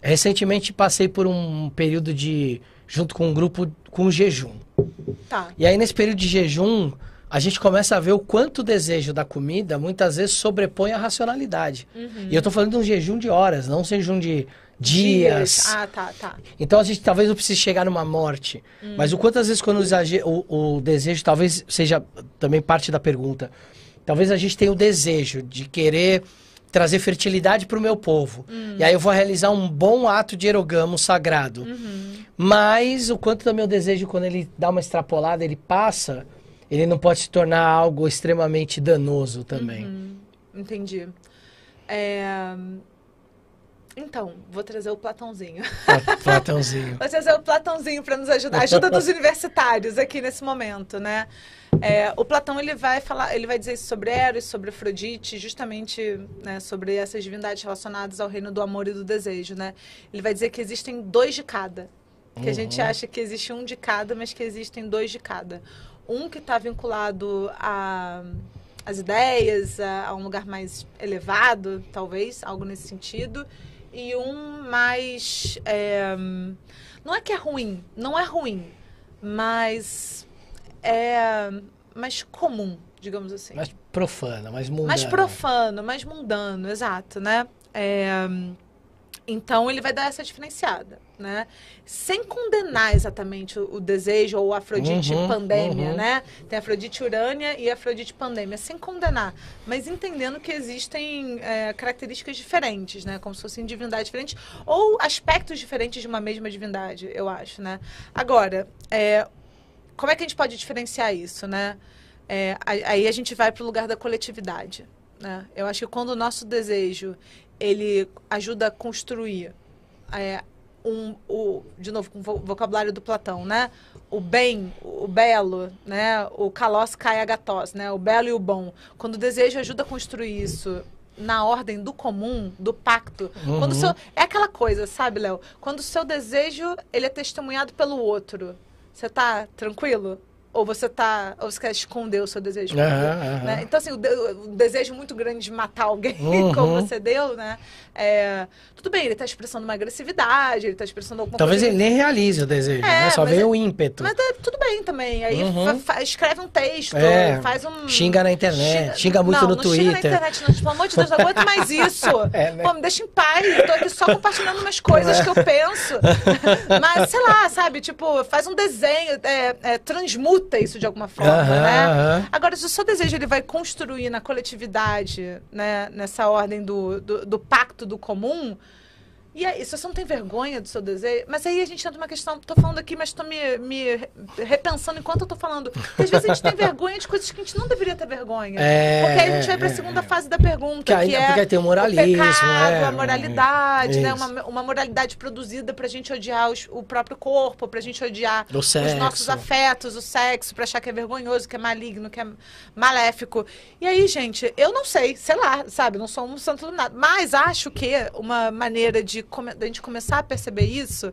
Recentemente passei por um período junto com um grupo, com jejum. Tá. E aí nesse período de jejum, a gente começa a ver o quanto o desejo da comida muitas vezes sobrepõe a racionalidade. E eu tô falando de um jejum de horas, não um jejum de dias. Ah, tá. Então a gente talvez não precise chegar numa morte. Mas o quantas vezes quando o desejo, talvez seja também parte da pergunta, talvez a gente tenha o desejo de querer trazer fertilidade para o meu povo. E aí eu vou realizar um bom ato de erogamo sagrado. Mas o quanto do meu desejo, quando ele dá uma extrapolada, ele passa, ele não pode se tornar algo extremamente danoso também. Entendi. Então, vou trazer o Platãozinho. Platãozinho. Vou trazer o Platãozinho para nos ajudar. Ajuda dos universitários aqui nesse momento, né? O Platão ele vai dizer isso sobre Eros, sobre Afrodite, justamente, né, sobre essas divindades relacionadas ao reino do amor e do desejo, né? Ele vai dizer que existem 2 de cada. Que a gente acha que existe um de cada, mas que existem 2 de cada. Um que está vinculado às ideias, a um lugar mais elevado, talvez, algo nesse sentido. E um mais... não é que é ruim, não é ruim, mas é mais comum, digamos assim. Mais profana, mais mundano. Mais profano, mais mundano, exato, né? Então, ele vai dar essa diferenciada, né? Sem condenar exatamente o desejo ou a Afrodite pandêmia, né? Tem a Afrodite Urânia e a Afrodite pandêmia, sem condenar, mas entendendo que existem características diferentes, né? Como se fossem divindades diferentes ou aspectos diferentes de uma mesma divindade, eu acho, né? Agora, como é que a gente pode diferenciar isso, né? Aí a gente vai para o lugar da coletividade, né? Eu acho que quando o nosso desejo ele ajuda a construir de novo, com o vocabulário do Platão, né? O bem, o belo, né? O kalos kai agathos, né? O belo e o bom. Quando o desejo ajuda a construir isso na ordem do comum, do pacto. Quando é aquela coisa, sabe, Léo? Quando o seu desejo ele é testemunhado pelo outro, você tá tranquilo? Ou você quer esconder o seu desejo? Né? Então, assim, o desejo muito grande de matar alguém, como você deu, né? Tudo bem, ele está expressando uma agressividade, ele está expressando alguma Talvez coisa... ele nem realize o desejo, né? Só vem o ímpeto. Mas tudo bem também. Aí escreve um texto, faz um... Xinga na internet, xinga muito no Twitter. Não xinga na internet, não. Pelo amor de Deus, não aguento mais isso. Né? Pô, me deixa em paz. Eu tô aqui só compartilhando umas coisas que eu penso. Mas, sei lá, sabe? Tipo, faz um desenho, transmuta isso de alguma forma, né? Agora, se o seu desejo ele vai construir na coletividade, né? Nessa ordem do pacto do comum, e aí, se você não tem vergonha do seu desejo... Mas aí a gente entra numa questão... Tô falando aqui, mas tô me repensando enquanto eu tô falando. Porque às vezes a gente tem vergonha de coisas que a gente não deveria ter vergonha. Porque aí a gente vai pra segunda fase da pergunta, porque tem o moralismo, o pecado, a moralidade, né? Uma moralidade produzida pra gente odiar o próprio corpo, pra gente odiar os nossos afetos, o sexo, pra achar que é vergonhoso, que é maligno, que é maléfico. E aí, gente, eu não sei lá, sabe? Não sou um santo iluminado. Mas acho que uma maneira de a gente começar a perceber isso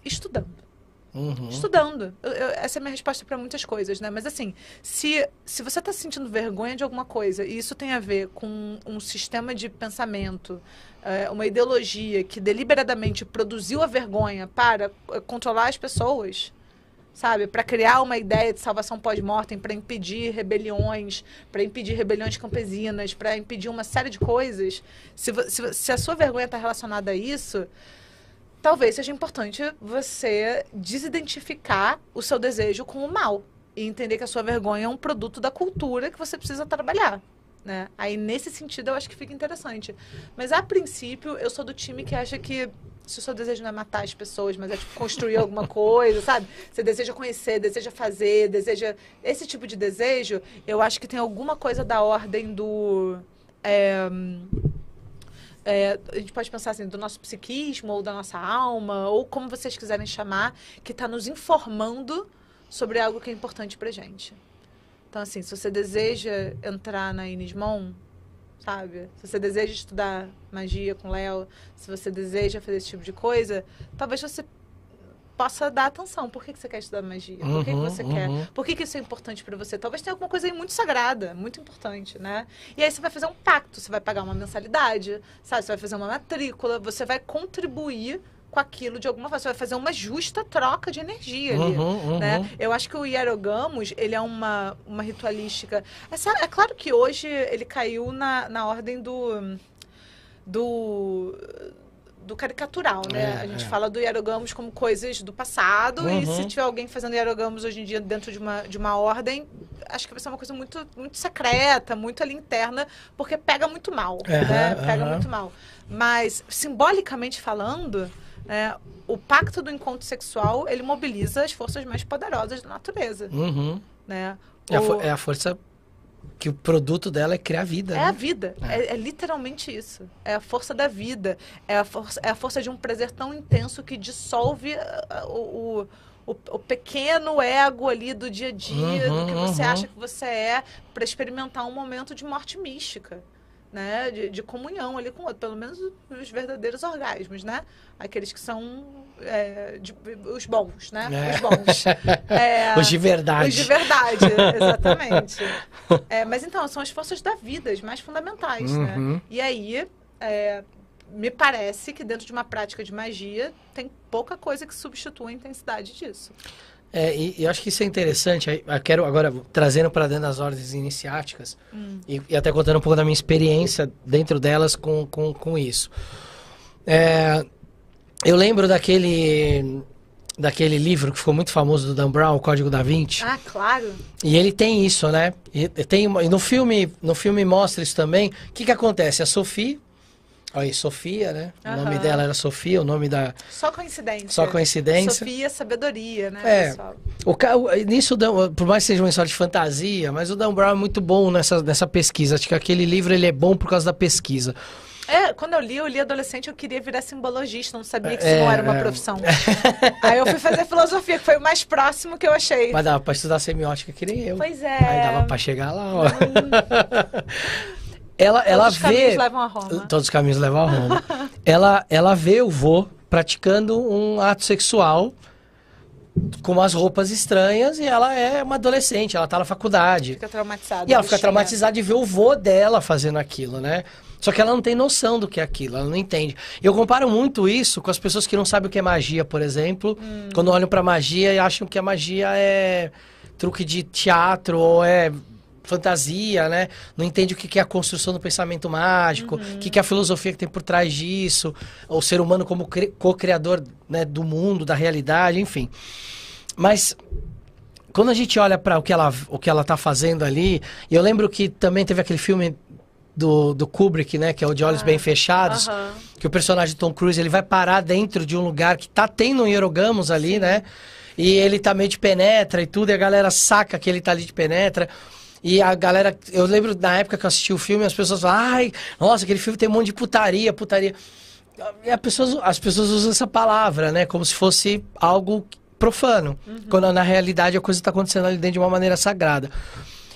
estudando. Estudando. Essa é a minha resposta para muitas coisas, né? Mas assim, se você está sentindo vergonha de alguma coisa, e isso tem a ver com um sistema de pensamento, uma ideologia que deliberadamente produziu a vergonha para controlar as pessoas, sabe? Para criar uma ideia de salvação pós-mortem, para impedir rebeliões campesinas, para impedir uma série de coisas. Se a sua vergonha está relacionada a isso, talvez seja importante você desidentificar o seu desejo com o mal e entender que a sua vergonha é um produto da cultura que você precisa trabalhar, né? Aí, nesse sentido, eu acho que fica interessante. Mas, a princípio, eu sou do time que acha que se o seu desejo não é matar as pessoas, mas é tipo, construir alguma coisa, sabe? Você deseja conhecer, deseja fazer, deseja... Esse tipo de desejo, eu acho que tem alguma coisa da ordem do... a gente pode pensar assim, do nosso psiquismo, ou da nossa alma, ou como vocês quiserem chamar, que está nos informando sobre algo que é importante pra gente. Então, assim, se você deseja entrar na Inismon, sabe? Se você deseja estudar magia com Léo, se você deseja fazer esse tipo de coisa, talvez você possa dar atenção. Por que você quer estudar magia? Por que você quer? Por que isso é importante para você? Talvez tenha alguma coisa aí muito sagrada, muito importante, né? E aí você vai fazer um pacto, você vai pagar uma mensalidade, sabe? Você vai fazer uma matrícula, você vai contribuir com aquilo de alguma forma. Você vai fazer uma justa troca de energia ali, né? Eu acho que o Hierogamos, ele é uma ritualística... É claro que hoje ele caiu na ordem do caricatural, né? A gente fala do Hierogamos como coisas do passado e se tiver alguém fazendo Hierogamos hoje em dia dentro de uma ordem, acho que vai ser uma coisa muito, muito secreta, muito ali interna, porque pega muito mal, né? Pega muito mal. Mas, simbolicamente falando, o pacto do encontro sexual, ele mobiliza as forças mais poderosas da natureza, né? É a força... que o produto dela é criar vida. É, né? A vida. É literalmente isso. É a força da vida. É a força de um prazer tão intenso que dissolve o pequeno ego ali do dia a dia, do que você acha que você é, para experimentar um momento de morte mística, né? De comunhão ali com o outro. Pelo menos os verdadeiros orgasmos, né? Aqueles que são os bons, né? Os bons. Os de verdade. Os de verdade, exatamente. Mas então, são as forças da vida, as mais fundamentais, né? E aí, me parece que dentro de uma prática de magia, tem pouca coisa que substitua a intensidade disso. E eu acho que isso é interessante. Eu quero agora, trazendo para dentro das ordens iniciáticas, e até contando um pouco da minha experiência dentro delas com isso. Eu lembro daquele livro que ficou muito famoso do Dan Brown, O Código da Vinci. Ah, claro. E ele tem isso, né? E no filme mostra isso também. O que acontece? A Sophie... Olha aí, Sofia, né? O nome dela era Sofia, o nome da... Só coincidência. Só coincidência. Sofia, sabedoria, né, pessoal? Nisso, por mais que seja uma história de fantasia, mas o Dan Brown é muito bom nessa pesquisa. Acho que aquele livro ele é bom por causa da pesquisa. Quando eu li adolescente, eu queria virar simbologista, não sabia que isso não era uma profissão. Aí eu fui fazer filosofia, que foi o mais próximo que eu achei. Mas dava pra estudar semiótica que nem eu. Pois é. Aí dava pra chegar lá, ó. Ela Todos vê... os caminhos levam a Roma. Todos os caminhos levam a Roma. ela vê o vô praticando um ato sexual com umas roupas estranhas e ela é uma adolescente, ela tá na faculdade. Fica traumatizada. E ela fica traumatizada de ver o vô dela fazendo aquilo, né? Só que ela não tem noção do que é aquilo, ela não entende. Eu comparo muito isso com as pessoas que não sabem o que é magia, por exemplo. Quando olham pra magia e acham que a magia é truque de teatro ou é fantasia, né? Não entende o que é a construção do pensamento mágico, o que é a filosofia que tem por trás disso, o ser humano como co-criador, né, do mundo, da realidade, enfim. Mas quando a gente olha para o que ela tá fazendo ali, e eu lembro que também teve aquele filme do Kubrick, né, que é o De Olhos Bem Fechados, que o personagem Tom Cruise, ele vai parar dentro de um lugar que tá tendo um hierogamos ali, né? E ele tá meio de penetra e tudo, e a galera saca que ele tá ali de penetra. E a galera, eu lembro na época que eu assisti o filme, as pessoas falam, ai, nossa, aquele filme tem um monte de putaria. E as pessoas usam essa palavra, né, como se fosse algo profano, quando na realidade a coisa está acontecendo ali dentro de uma maneira sagrada.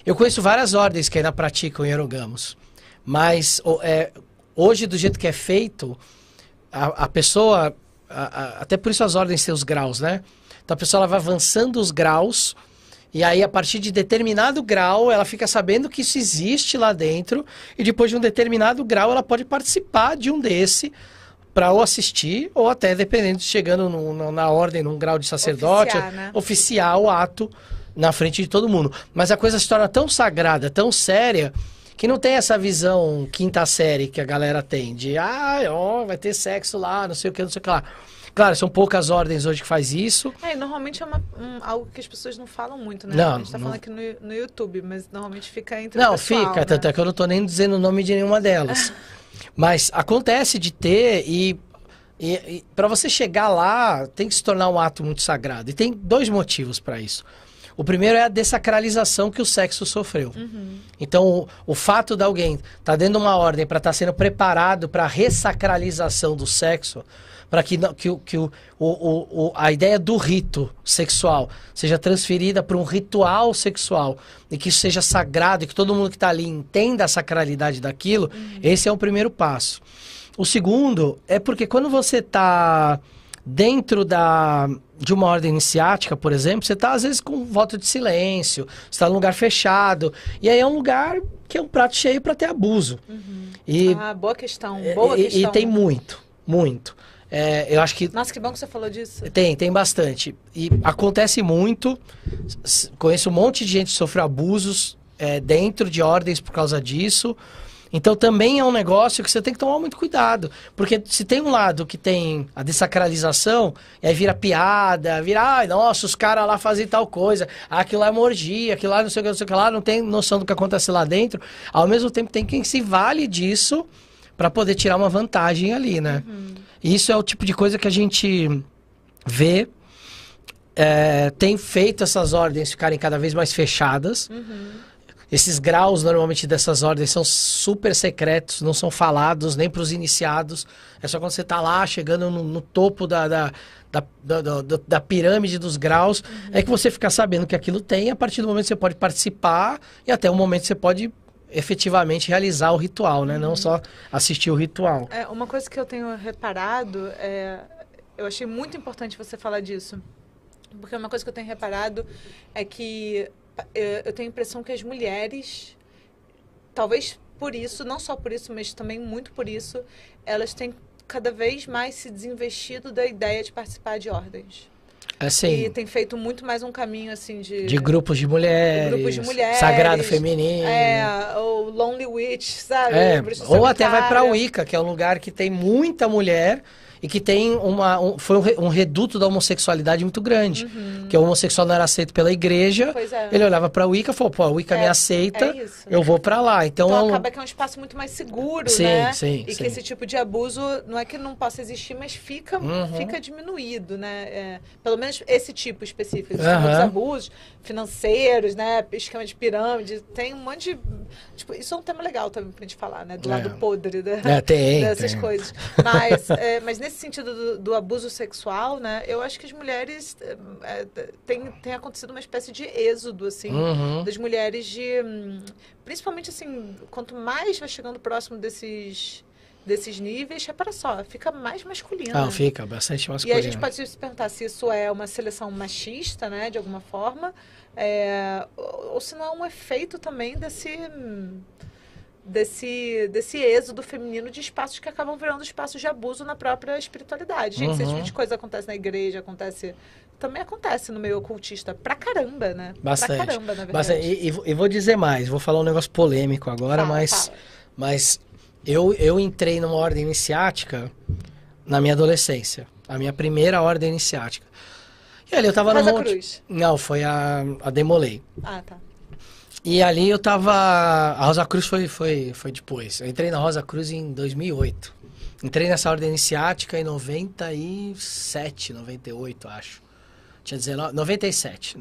Eu conheço várias ordens que ainda praticam hierogamos, mas hoje, do jeito que é feito, a pessoa, até por isso as ordens têm os graus, né? Então a pessoa ela vai avançando os graus. E aí, a partir de determinado grau, ela fica sabendo que isso existe lá dentro. E depois de um determinado grau, ela pode participar de um desse para ou assistir, ou até, dependendo, chegando na ordem, num grau de sacerdote, oficiar o ato na frente de todo mundo. Mas a coisa se torna tão sagrada, tão séria, que não tem essa visão quinta série que a galera tem. De, vai ter sexo lá, não sei o que, não sei o que lá. Claro, são poucas ordens hoje que faz isso. Normalmente é algo que as pessoas não falam muito, né? Não, a gente tá falando aqui no YouTube, mas normalmente fica entre Não, o pessoal, fica, né? Tanto é que eu não tô nem dizendo o nome de nenhuma delas. Mas acontece de ter e para você chegar lá, tem que se tornar um ato muito sagrado. E tem dois motivos para isso. O primeiro é a dessacralização que o sexo sofreu. Então, o fato de alguém estar dentro de uma ordem para estar sendo preparado para a ressacralização do sexo, para que a ideia do rito sexual seja transferida para um ritual sexual e que isso seja sagrado e que todo mundo que está ali entenda a sacralidade daquilo, esse é o primeiro passo. O segundo é porque quando você está dentro de uma ordem iniciática, por exemplo, você está às vezes com voto de silêncio, você está num lugar fechado, e aí é um lugar que é um prato cheio para ter abuso. E, boa questão, boa questão. E tem muito, muito. Eu acho que... Nossa, que bom que você falou disso. Tem bastante. E acontece muito, conheço um monte de gente que sofreu abusos dentro de ordens por causa disso. Então também é um negócio que você tem que tomar muito cuidado. Porque se tem um lado que tem a dessacralização, e aí vira piada, vira, ai, nossa, os caras lá fazem tal coisa, aquilo lá é uma orgia, aquilo lá não sei o que, não sei o que lá, não tem noção do que acontece lá dentro. Ao mesmo tempo tem quem se vale disso para poder tirar uma vantagem ali, né? E isso é o tipo de coisa que a gente vê, tem feito essas ordens ficarem cada vez mais fechadas. Esses graus, normalmente, dessas ordens são super secretos, não são falados nem para os iniciados. É só quando você está lá, chegando no topo da pirâmide dos graus, é que você fica sabendo que aquilo tem. A partir do momento que você pode participar e até o momento que você pode efetivamente realizar o ritual, né? Não só assistir o ritual. Uma coisa que eu tenho reparado, eu achei muito importante você falar disso, porque uma coisa que eu tenho reparado é que eu tenho a impressão que as mulheres, talvez por isso, não só por isso, mas também muito por isso, elas têm cada vez mais se desinvestido da ideia de participar de ordens. Assim, E tem feito muito mais um caminho, assim, de grupos de mulheres, sagrado feminino. Ou Lonely Witch, sabe? Ou até vai pra Wicca, que é um lugar que tem muita mulher e que tem foi um reduto da homossexualidade muito grande. Que o homossexual não era aceito pela igreja. Ele olhava pra Wicca e falou, pô, a Wicca me aceita, eu vou pra lá. Então acaba que é um espaço muito mais seguro, né? E que esse tipo de abuso, não é que não possa existir, mas fica diminuído, né? Pelo menos esse tipo específico. Existem muitos abusos financeiros, né? Esquema de pirâmide, tem um monte de... Tipo, isso é um tema legal também pra gente falar, né? Do lado podre dessas coisas. Mas nesse sentido do abuso sexual, né? Eu acho que as mulheres... tem acontecido uma espécie de êxodo, assim, das mulheres principalmente, assim, quanto mais vai chegando próximo desses níveis, repara só, fica mais masculino. Fica bastante masculino. E a gente pode se perguntar se isso é uma seleção machista, né, de alguma forma, ou se não é um efeito também desse êxodo feminino de espaços que acabam virando espaços de abuso na própria espiritualidade. Gente, esse tipo de coisa acontece na igreja, também acontece no meio ocultista pra caramba, né? Bastante. Pra caramba, na verdade. Bastante. E vou dizer mais, vou falar um negócio polêmico agora, mas eu entrei numa ordem iniciática na minha adolescência. A minha primeira ordem iniciática. E ali eu tava no monte... Cruz. Não, foi a Demolei. Tá. E ali eu tava... A Rosa Cruz foi depois. Eu entrei na Rosa Cruz em 2008. Entrei nessa ordem iniciática em 97, 98, acho. Tinha 19... 97.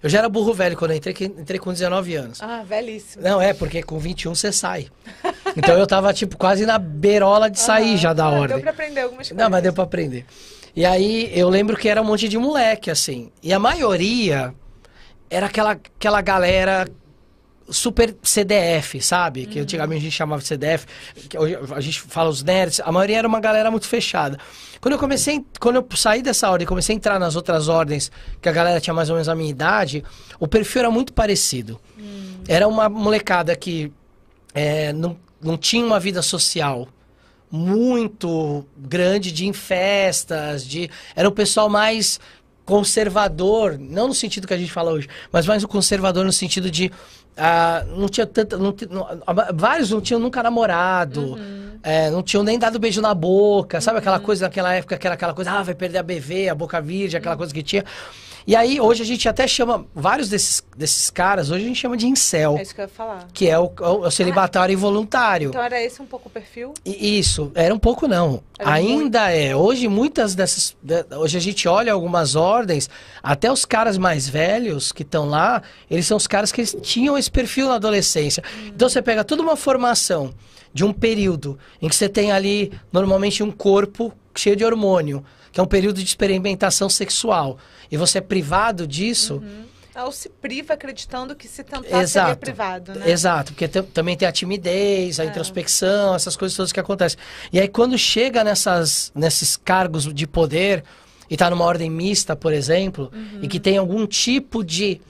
Eu já era burro velho quando eu entrei com 19 anos. Velhíssimo. Não, porque com 21 você sai. Então eu tava, quase na beirola de sair já da ordem. Deu pra aprender algumas coisas. Não, mas deu pra aprender. E aí eu lembro que era um monte de moleque, assim. E a maioria era aquela galera super CDF, sabe? Que antigamente a gente chamava de CDF, que hoje a gente fala os nerds. A maioria era uma galera muito fechada. Quando eu saí dessa ordem e comecei a entrar nas outras ordens, que a galera tinha mais ou menos a minha idade, o perfil era muito parecido. Era uma molecada que não tinha uma vida social muito grande, de ir em festas, era um pessoal mais conservador, não no sentido que a gente fala hoje, mas mais o conservador no sentido de não tinha tanta... vários não tinham nunca namorado, não tinham nem dado beijo na boca, sabe aquela coisa naquela época que era aquela coisa, vai perder a BV, a boca virgem, aquela coisa que tinha. E aí, hoje a gente até chama, vários desses caras, hoje a gente chama de incel. É isso que eu ia falar. Que é o celibatário involuntário. Então era esse um pouco o perfil? Isso, era um pouco não. Ainda é. Hoje muitas dessas... Hoje a gente olha algumas ordens, até os caras mais velhos que estão lá, eles são os caras que tinham esse perfil na adolescência. Então você pega toda uma formação de um período em que você tem ali, normalmente, um corpo cheio de hormônio, que é um período de experimentação sexual. E você é privado disso... Ou se priva acreditando que se tentar seria privado, né? Exato, porque também tem a timidez, a introspecção, essas coisas todas que acontecem. E aí quando chega nesses cargos de poder, e tá numa ordem mista, por exemplo, e que tem algum tipo de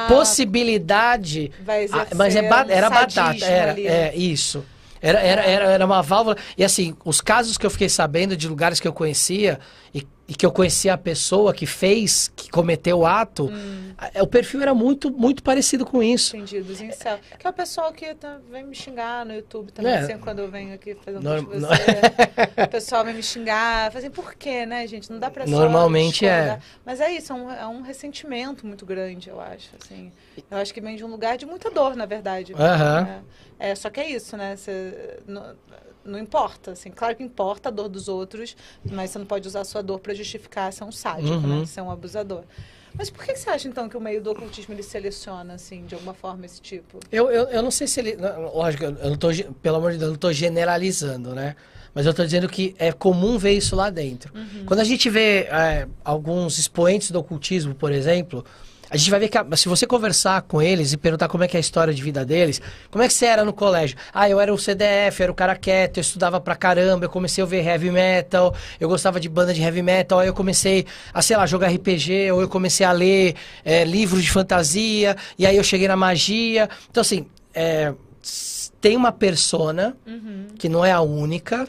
possibilidade, vai exercer mas era batata, ali, né? isso. Era uma válvula. E assim, os casos que eu fiquei sabendo de lugares que eu conhecia e que eu conhecia a pessoa que cometeu o ato, o perfil era muito, muito parecido com isso. Entendi, dos incel. Que é o pessoal que vem me xingar no YouTube também, assim, quando eu venho aqui fazer um vídeo com você. O pessoal vem me xingar, fazem por quê, né, gente? Não dá pra Normalmente discordar. Mas é isso, é um ressentimento muito grande, eu acho, assim. Eu acho que vem de um lugar de muita dor, na verdade. Né? Só que é isso, né? Não importa, assim, claro que importa a dor dos outros, mas você não pode usar a sua dor para justificar ser um sádico, né? Ser um abusador. Mas por que você acha, então, que o meio do ocultismo ele seleciona, assim, de alguma forma, esse tipo? Eu não sei se ele... Lógico, eu não tô, pelo amor de Deus, eu não tô generalizando, né? Mas eu tô dizendo que é comum ver isso lá dentro. Quando a gente vê alguns expoentes do ocultismo, por exemplo, a gente vai ver que se você conversar com eles e perguntar como é que é a história de vida deles, como é que você era no colégio? Eu era o CDF, era o cara quieto, eu estudava pra caramba, eu comecei a ver heavy metal, eu gostava de banda de heavy metal, aí eu comecei a, sei lá, jogar RPG, ou eu comecei a ler livros de fantasia, e aí eu cheguei na magia. Então, assim, tem uma persona, que não é a única,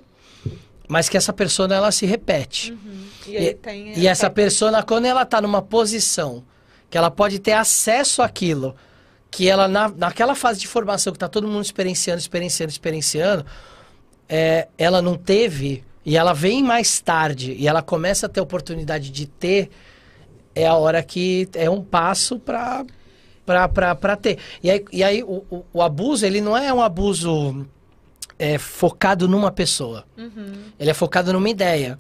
mas que essa persona, ela se repete. E essa persona, quando ela tá numa posição que ela pode ter acesso àquilo, que ela, naquela fase de formação que está todo mundo experienciando, ela não teve, e ela vem mais tarde, e ela começa a ter oportunidade de ter, é a hora que é um passo para ter. E aí o abuso, ele não é um abuso focado numa pessoa. Ele é focado numa ideia.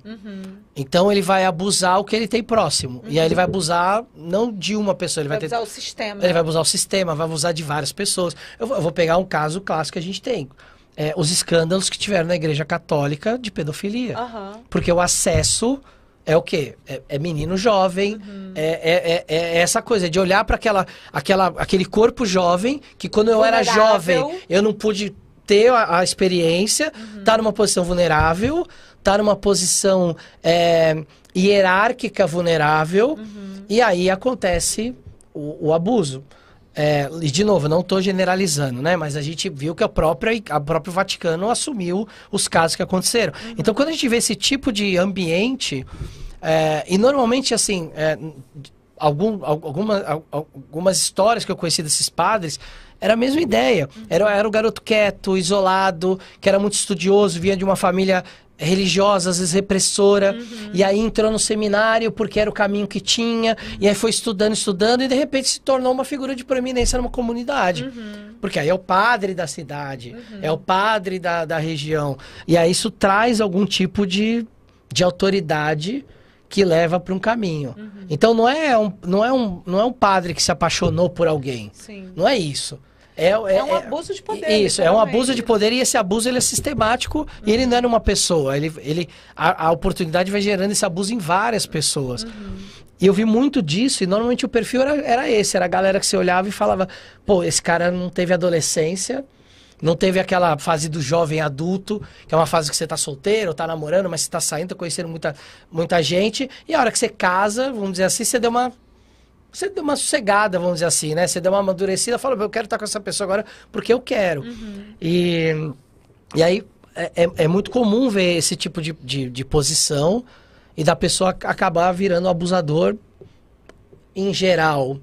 Então ele vai abusar o que ele tem próximo. E aí ele vai abusar não de uma pessoa. Ele vai abusar o sistema. Ele vai abusar o sistema, vai abusar de várias pessoas. Eu vou pegar um caso clássico que a gente tem. Os escândalos que tiveram na Igreja Católica de pedofilia. Porque o acesso é o quê? É menino jovem, é essa coisa de olhar para aquele corpo jovem que quando eu era jovem eu não pude ter a experiência, tá numa posição vulnerável, tá numa posição hierárquica vulnerável, e aí acontece o abuso. E de novo, não estou generalizando, né? Mas a gente viu que o próprio Vaticano assumiu os casos que aconteceram. Então, quando a gente vê esse tipo de ambiente, e normalmente, assim, algumas histórias que eu conheci desses padres, era a mesma ideia. Era o garoto quieto, isolado, que era muito estudioso, vinha de uma família religiosa, às vezes repressora, e aí entrou no seminário porque era o caminho que tinha, e aí foi estudando, e de repente se tornou uma figura de proeminência numa comunidade. Porque aí é o padre da cidade, é o padre da região. E aí isso traz algum tipo de autoridade que leva para um caminho. Então não é um padre que se apaixonou por alguém. Sim. Não é isso. É um abuso de poder. Isso, é um abuso de poder, e esse abuso ele é sistemático, e ele não é numa pessoa. A oportunidade vai gerando esse abuso em várias pessoas. E eu vi muito disso, e normalmente o perfil era esse, era a galera que você olhava e falava, pô, esse cara não teve adolescência, não teve aquela fase do jovem adulto, que é uma fase que você tá solteiro, tá namorando, mas você tá saindo, tá conhecendo muita gente, e a hora que você casa, vamos dizer assim, você deu uma sossegada, vamos dizer assim, né? Você deu uma amadurecida, fala, eu quero estar com essa pessoa agora porque eu quero. E aí é muito comum ver esse tipo de posição e da pessoa acabar virando um abusador. Em geral,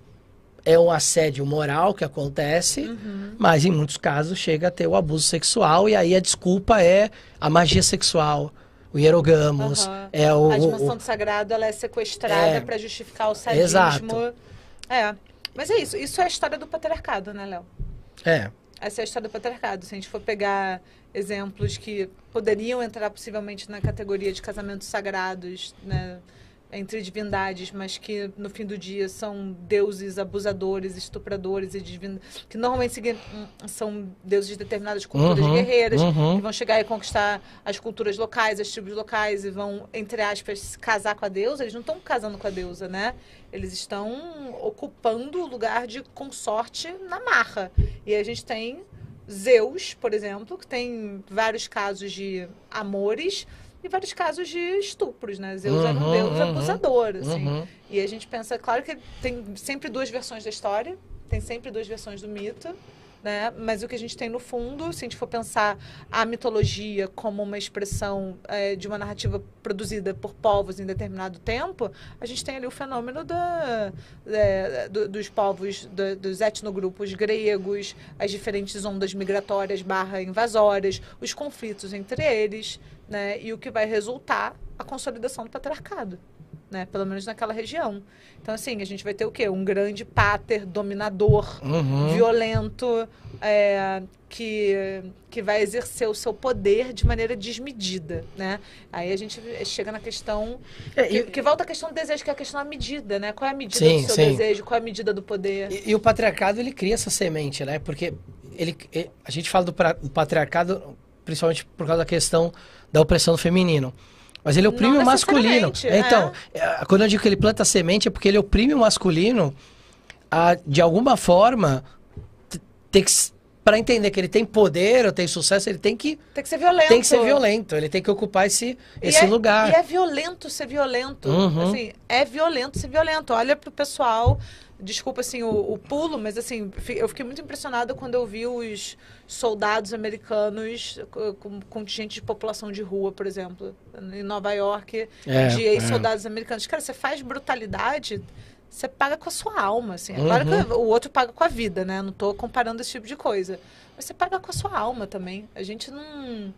é um assédio moral que acontece, mas em muitos casos chega a ter o abuso sexual, e aí a desculpa é a magia sexual, o hierogamos. A dimensão do sagrado, ela é sequestrada para justificar o sadismo. Exato. Mas é isso. Isso é a história do patriarcado, né, Léo? Essa é a história do patriarcado. Se a gente for pegar exemplos que poderiam entrar possivelmente na categoria de casamentos sagrados, né, entre divindades, mas que no fim do dia são deuses abusadores, estupradores e que normalmente são deuses de determinadas culturas guerreiras, que vão chegar e conquistar as culturas locais, as tribos locais, e vão, entre aspas, casar com a deusa. Eles não estão casando com a deusa, né? Eles estão ocupando o lugar de consorte na marra. E a gente tem Zeus, por exemplo, que tem vários casos de amores, e vários casos de estupros, né? Zeus era um deus abusador, assim. E a gente pensa, claro que tem sempre duas versões da história, tem sempre duas versões do mito, né? Mas o que a gente tem no fundo, se a gente for pensar a mitologia como uma expressão de uma narrativa produzida por povos em determinado tempo, a gente tem ali o fenômeno dos povos, dos etnogrupos gregos, as diferentes ondas migratórias / invasórias, os conflitos entre eles, né? E o que vai resultar a consolidação do patriarcado. Né? Pelo menos naquela região. Então, assim, a gente vai ter o quê? Um grande páter, dominador, violento, que vai exercer o seu poder de maneira desmedida, né? Aí a gente chega na questão... que volta à questão do desejo, que é a questão da medida, né? Qual é a medida do seu desejo? Qual é a medida do poder? E o patriarcado, ele cria essa semente, né? Porque a gente fala do patriarcado principalmente por causa da questão da opressão do feminino. Mas ele oprime o masculino. Então, quando eu digo que ele planta a semente, é porque ele oprime o masculino de alguma forma, para entender que ele tem poder ou tem sucesso, ele tem que ser violento. Tem que ser violento, ele tem que ocupar esse lugar. E é violento ser violento. Assim, é violento ser violento. Olha pro pessoal, desculpa assim o pulo, mas assim, eu fiquei muito impressionada quando eu vi os soldados americanos com contingente de população de rua, por exemplo, em Nova York, de ex-soldados americanos. Cara, você faz brutalidade, você paga com a sua alma, assim. Claro que o outro paga com a vida, né? Não tô comparando esse tipo de coisa. Mas você paga com a sua alma também. A gente não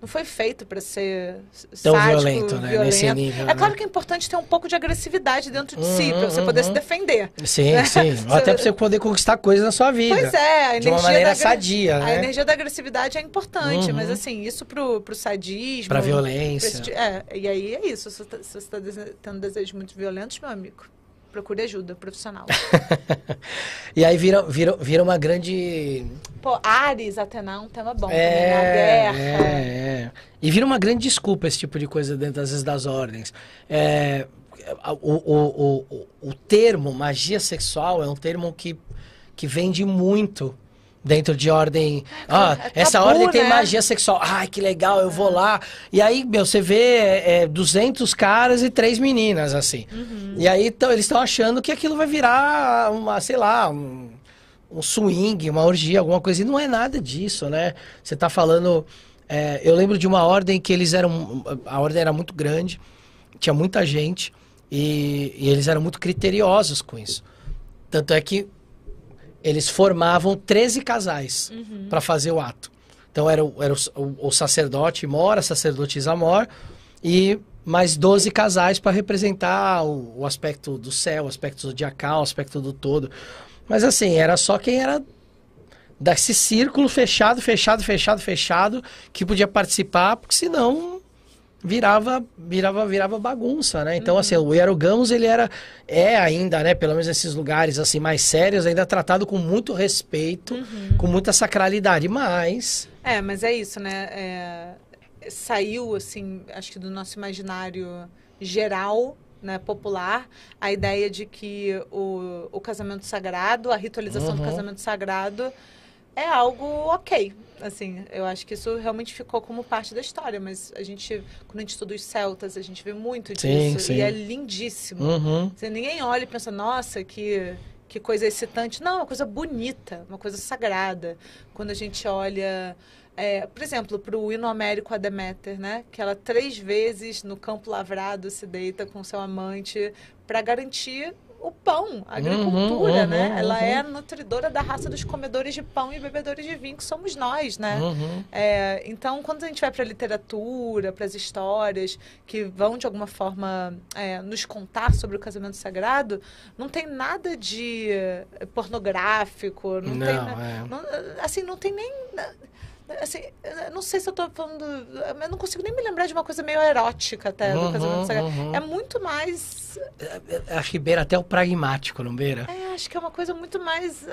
foi feito para ser tão sádico, violento, né? Nesse nível, é claro que é importante ter um pouco de agressividade dentro de si, para você poder se defender. Sim, sim. Até para você poder conquistar coisas na sua vida. Pois é, a energia de uma maneira sadia, né? A energia da agressividade é importante, mas assim, isso pro sadismo... Pra violência. E aí é isso. Se você está tendo desejos muito violentos, meu amigo, procure ajuda profissional. E aí vira uma grande... Pô, Ares, Atena é um tema bom também, a guerra. E vira uma grande desculpa esse tipo de coisa dentro, às vezes, das ordens. O termo magia sexual é um termo que vende muito dentro de ordem. Essa tabu, ordem tem magia sexual. Ai, que legal, eu vou lá. E aí, você vê 200 caras e 3 meninas, assim. E aí, eles estão achando que aquilo vai virar um swing, uma orgia, alguma coisa. E não é nada disso, né? Você tá falando... eu lembro de uma ordem que eles eram... A ordem era muito grande, tinha muita gente, e eles eram muito criteriosos com isso. Tanto é que eles formavam 13 casais para fazer o ato. Então era o sacerdote Mor, a sacerdotisa Mor, e mais 12 casais para representar o aspecto do céu, o aspecto zodiacal, o aspecto do todo. Mas assim, era só quem era desse círculo fechado, que podia participar, porque senão virava bagunça, né? Então, assim, o Hierogamos, ele é ainda, né? Pelo menos nesses lugares, assim, mais sérios, ainda tratado com muito respeito, com muita sacralidade, mas... Mas é isso, né? Saiu, assim, acho que do nosso imaginário geral, né, popular, a ideia de que o casamento sagrado, a ritualização do casamento sagrado é algo ok. Assim, eu acho que isso realmente ficou como parte da história, mas quando a gente estuda os celtas, a gente vê muito disso, sim. E é lindíssimo. Ninguém olha e pensa, nossa, que coisa excitante. Não, é uma coisa bonita, uma coisa sagrada. Quando a gente olha... por exemplo, para o hino homérico a Deméter, né? Que ela 3 vezes no campo lavrado se deita com seu amante para garantir o pão, a agricultura, né? Ela é a nutridora da raça dos comedores de pão e bebedores de vinho, que somos nós, né? Então, quando a gente vai para a literatura, para as histórias que vão, de alguma forma, nos contar sobre o casamento sagrado, não tem nada de pornográfico, não tem nem... Assim, não sei se eu tô falando... Eu não consigo nem me lembrar de uma coisa meio erótica até do casamento sagrado. É muito mais... Acho que beira até o pragmático, não beira? Acho que é uma coisa muito mais...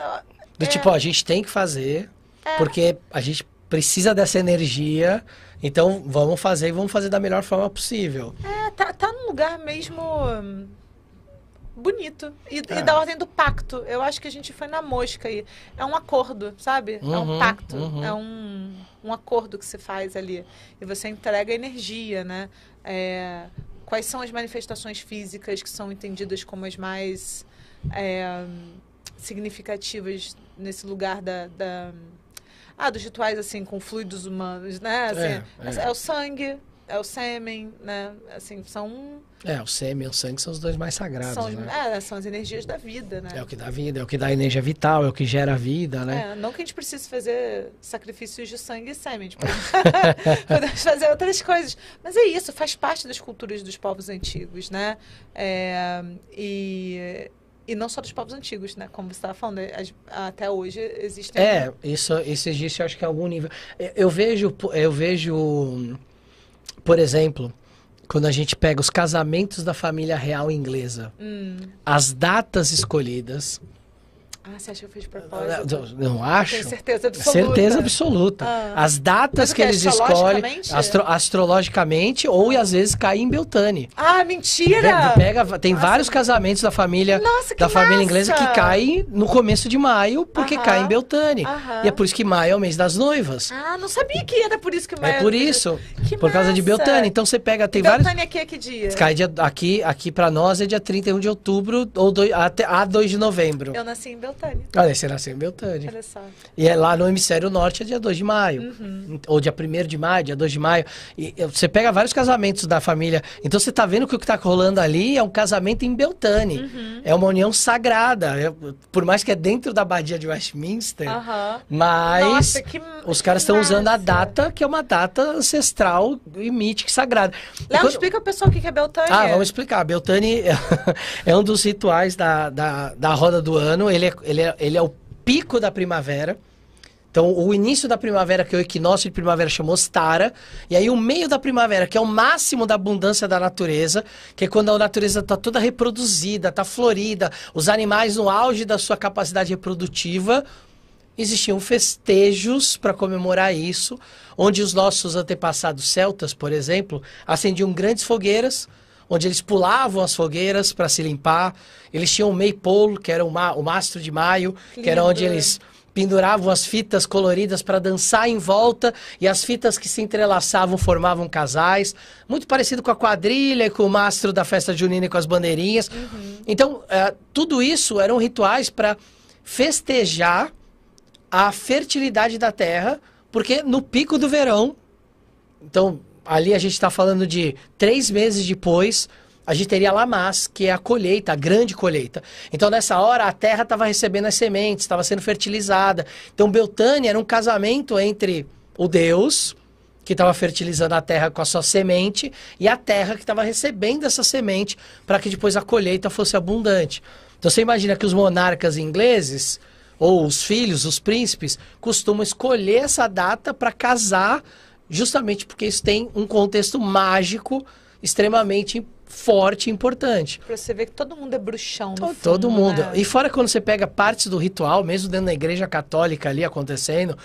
Tipo, a gente tem que fazer, porque a gente precisa dessa energia, então vamos fazer da melhor forma possível. Tá num lugar mesmo... bonito. E da ordem do pacto. Eu acho que a gente foi na mosca aí. É um acordo, sabe? É um pacto. É um acordo que se faz ali. E você entrega energia, né? Quais são as manifestações físicas que são entendidas como as mais significativas nesse lugar dos rituais, assim, com fluidos humanos, né? Assim, é o sangue, é o sêmen, né? Assim, são... o sêmen e o sangue são os dois mais sagrados, né? São as energias da vida, né? É o que dá vida, é o que dá energia vital, é o que gera vida, né? Não que a gente precise fazer sacrifícios de sangue e sêmen, tipo, podemos fazer outras coisas. Mas é isso, faz parte das culturas dos povos antigos, né? E não só dos povos antigos, né? Como você estava falando, até hoje existem... Isso existe, eu acho que em algum nível. Eu vejo, por exemplo, quando a gente pega os casamentos da família real inglesa, as datas escolhidas... você acha que eu fiz de propósito? Não acho. Tenho certeza absoluta. Certeza absoluta. As datas que eles escolhem astrologicamente ou às vezes caem em Beltane. Mentira! Tem vários casamentos da família inglesa que caem no começo de maio porque caem em Beltane. E é por isso que maio é o mês das noivas. Não sabia que era por isso que maio é por isso. Por causa de Beltane. Então você pega, tem Beltane vários... aqui é que dia? Cai aqui pra nós é dia 31 de outubro ou a 2 de novembro. Eu nasci em Beltane. Olha, você nasceu em Beltane. Olha só. E é lá no hemisfério norte é dia 2 de maio. Ou dia 1º de maio, dia 2 de maio. E você pega vários casamentos da família. Então você tá vendo que o que tá rolando ali é um casamento em Beltane. É uma união sagrada. Por mais que é dentro da abadia de Westminster. Mas Nossa, os caras estão usando a data, que é uma data ancestral e mítica e sagrada. Léo, explica ao pessoal o que é Beltane. Vamos explicar. Beltane é um dos rituais da roda do ano. Ele é o pico da primavera. Então, o início da primavera, que é o equinócio de primavera, chama Ostara. E aí, o meio da primavera, que é o máximo da abundância da natureza, que é quando a natureza está toda reproduzida, está florida, os animais no auge da sua capacidade reprodutiva. Existiam festejos para comemorar isso, onde os nossos antepassados celtas, por exemplo, acendiam grandes fogueiras, onde eles pulavam as fogueiras para se limpar. Eles tinham o maypole, que era o mastro de maio, que era onde eles penduravam as fitas coloridas para dançar em volta, e as fitas que se entrelaçavam formavam casais. Muito parecido com a quadrilha, com o mastro da festa junina e com as bandeirinhas. Então, tudo isso eram rituais para festejar a fertilidade da terra, porque no pico do verão... Então, ali a gente está falando de 3 meses depois, a gente teria Lamás, que é a colheita, a grande colheita. Então, nessa hora, a terra estava recebendo as sementes, estava sendo fertilizada. Então, Beltane era um casamento entre o Deus, que estava fertilizando a terra com a sua semente, e a terra que estava recebendo essa semente para que depois a colheita fosse abundante. Então, você imagina que os monarcas ingleses, ou os filhos, os príncipes, costumam escolher essa data para casar, justamente porque isso tem um contexto mágico extremamente forte e importante. Pra você ver que todo mundo é bruxão no fundo, todo mundo. Né? E fora quando você pega partes do ritual, mesmo dentro da igreja católica ali acontecendo,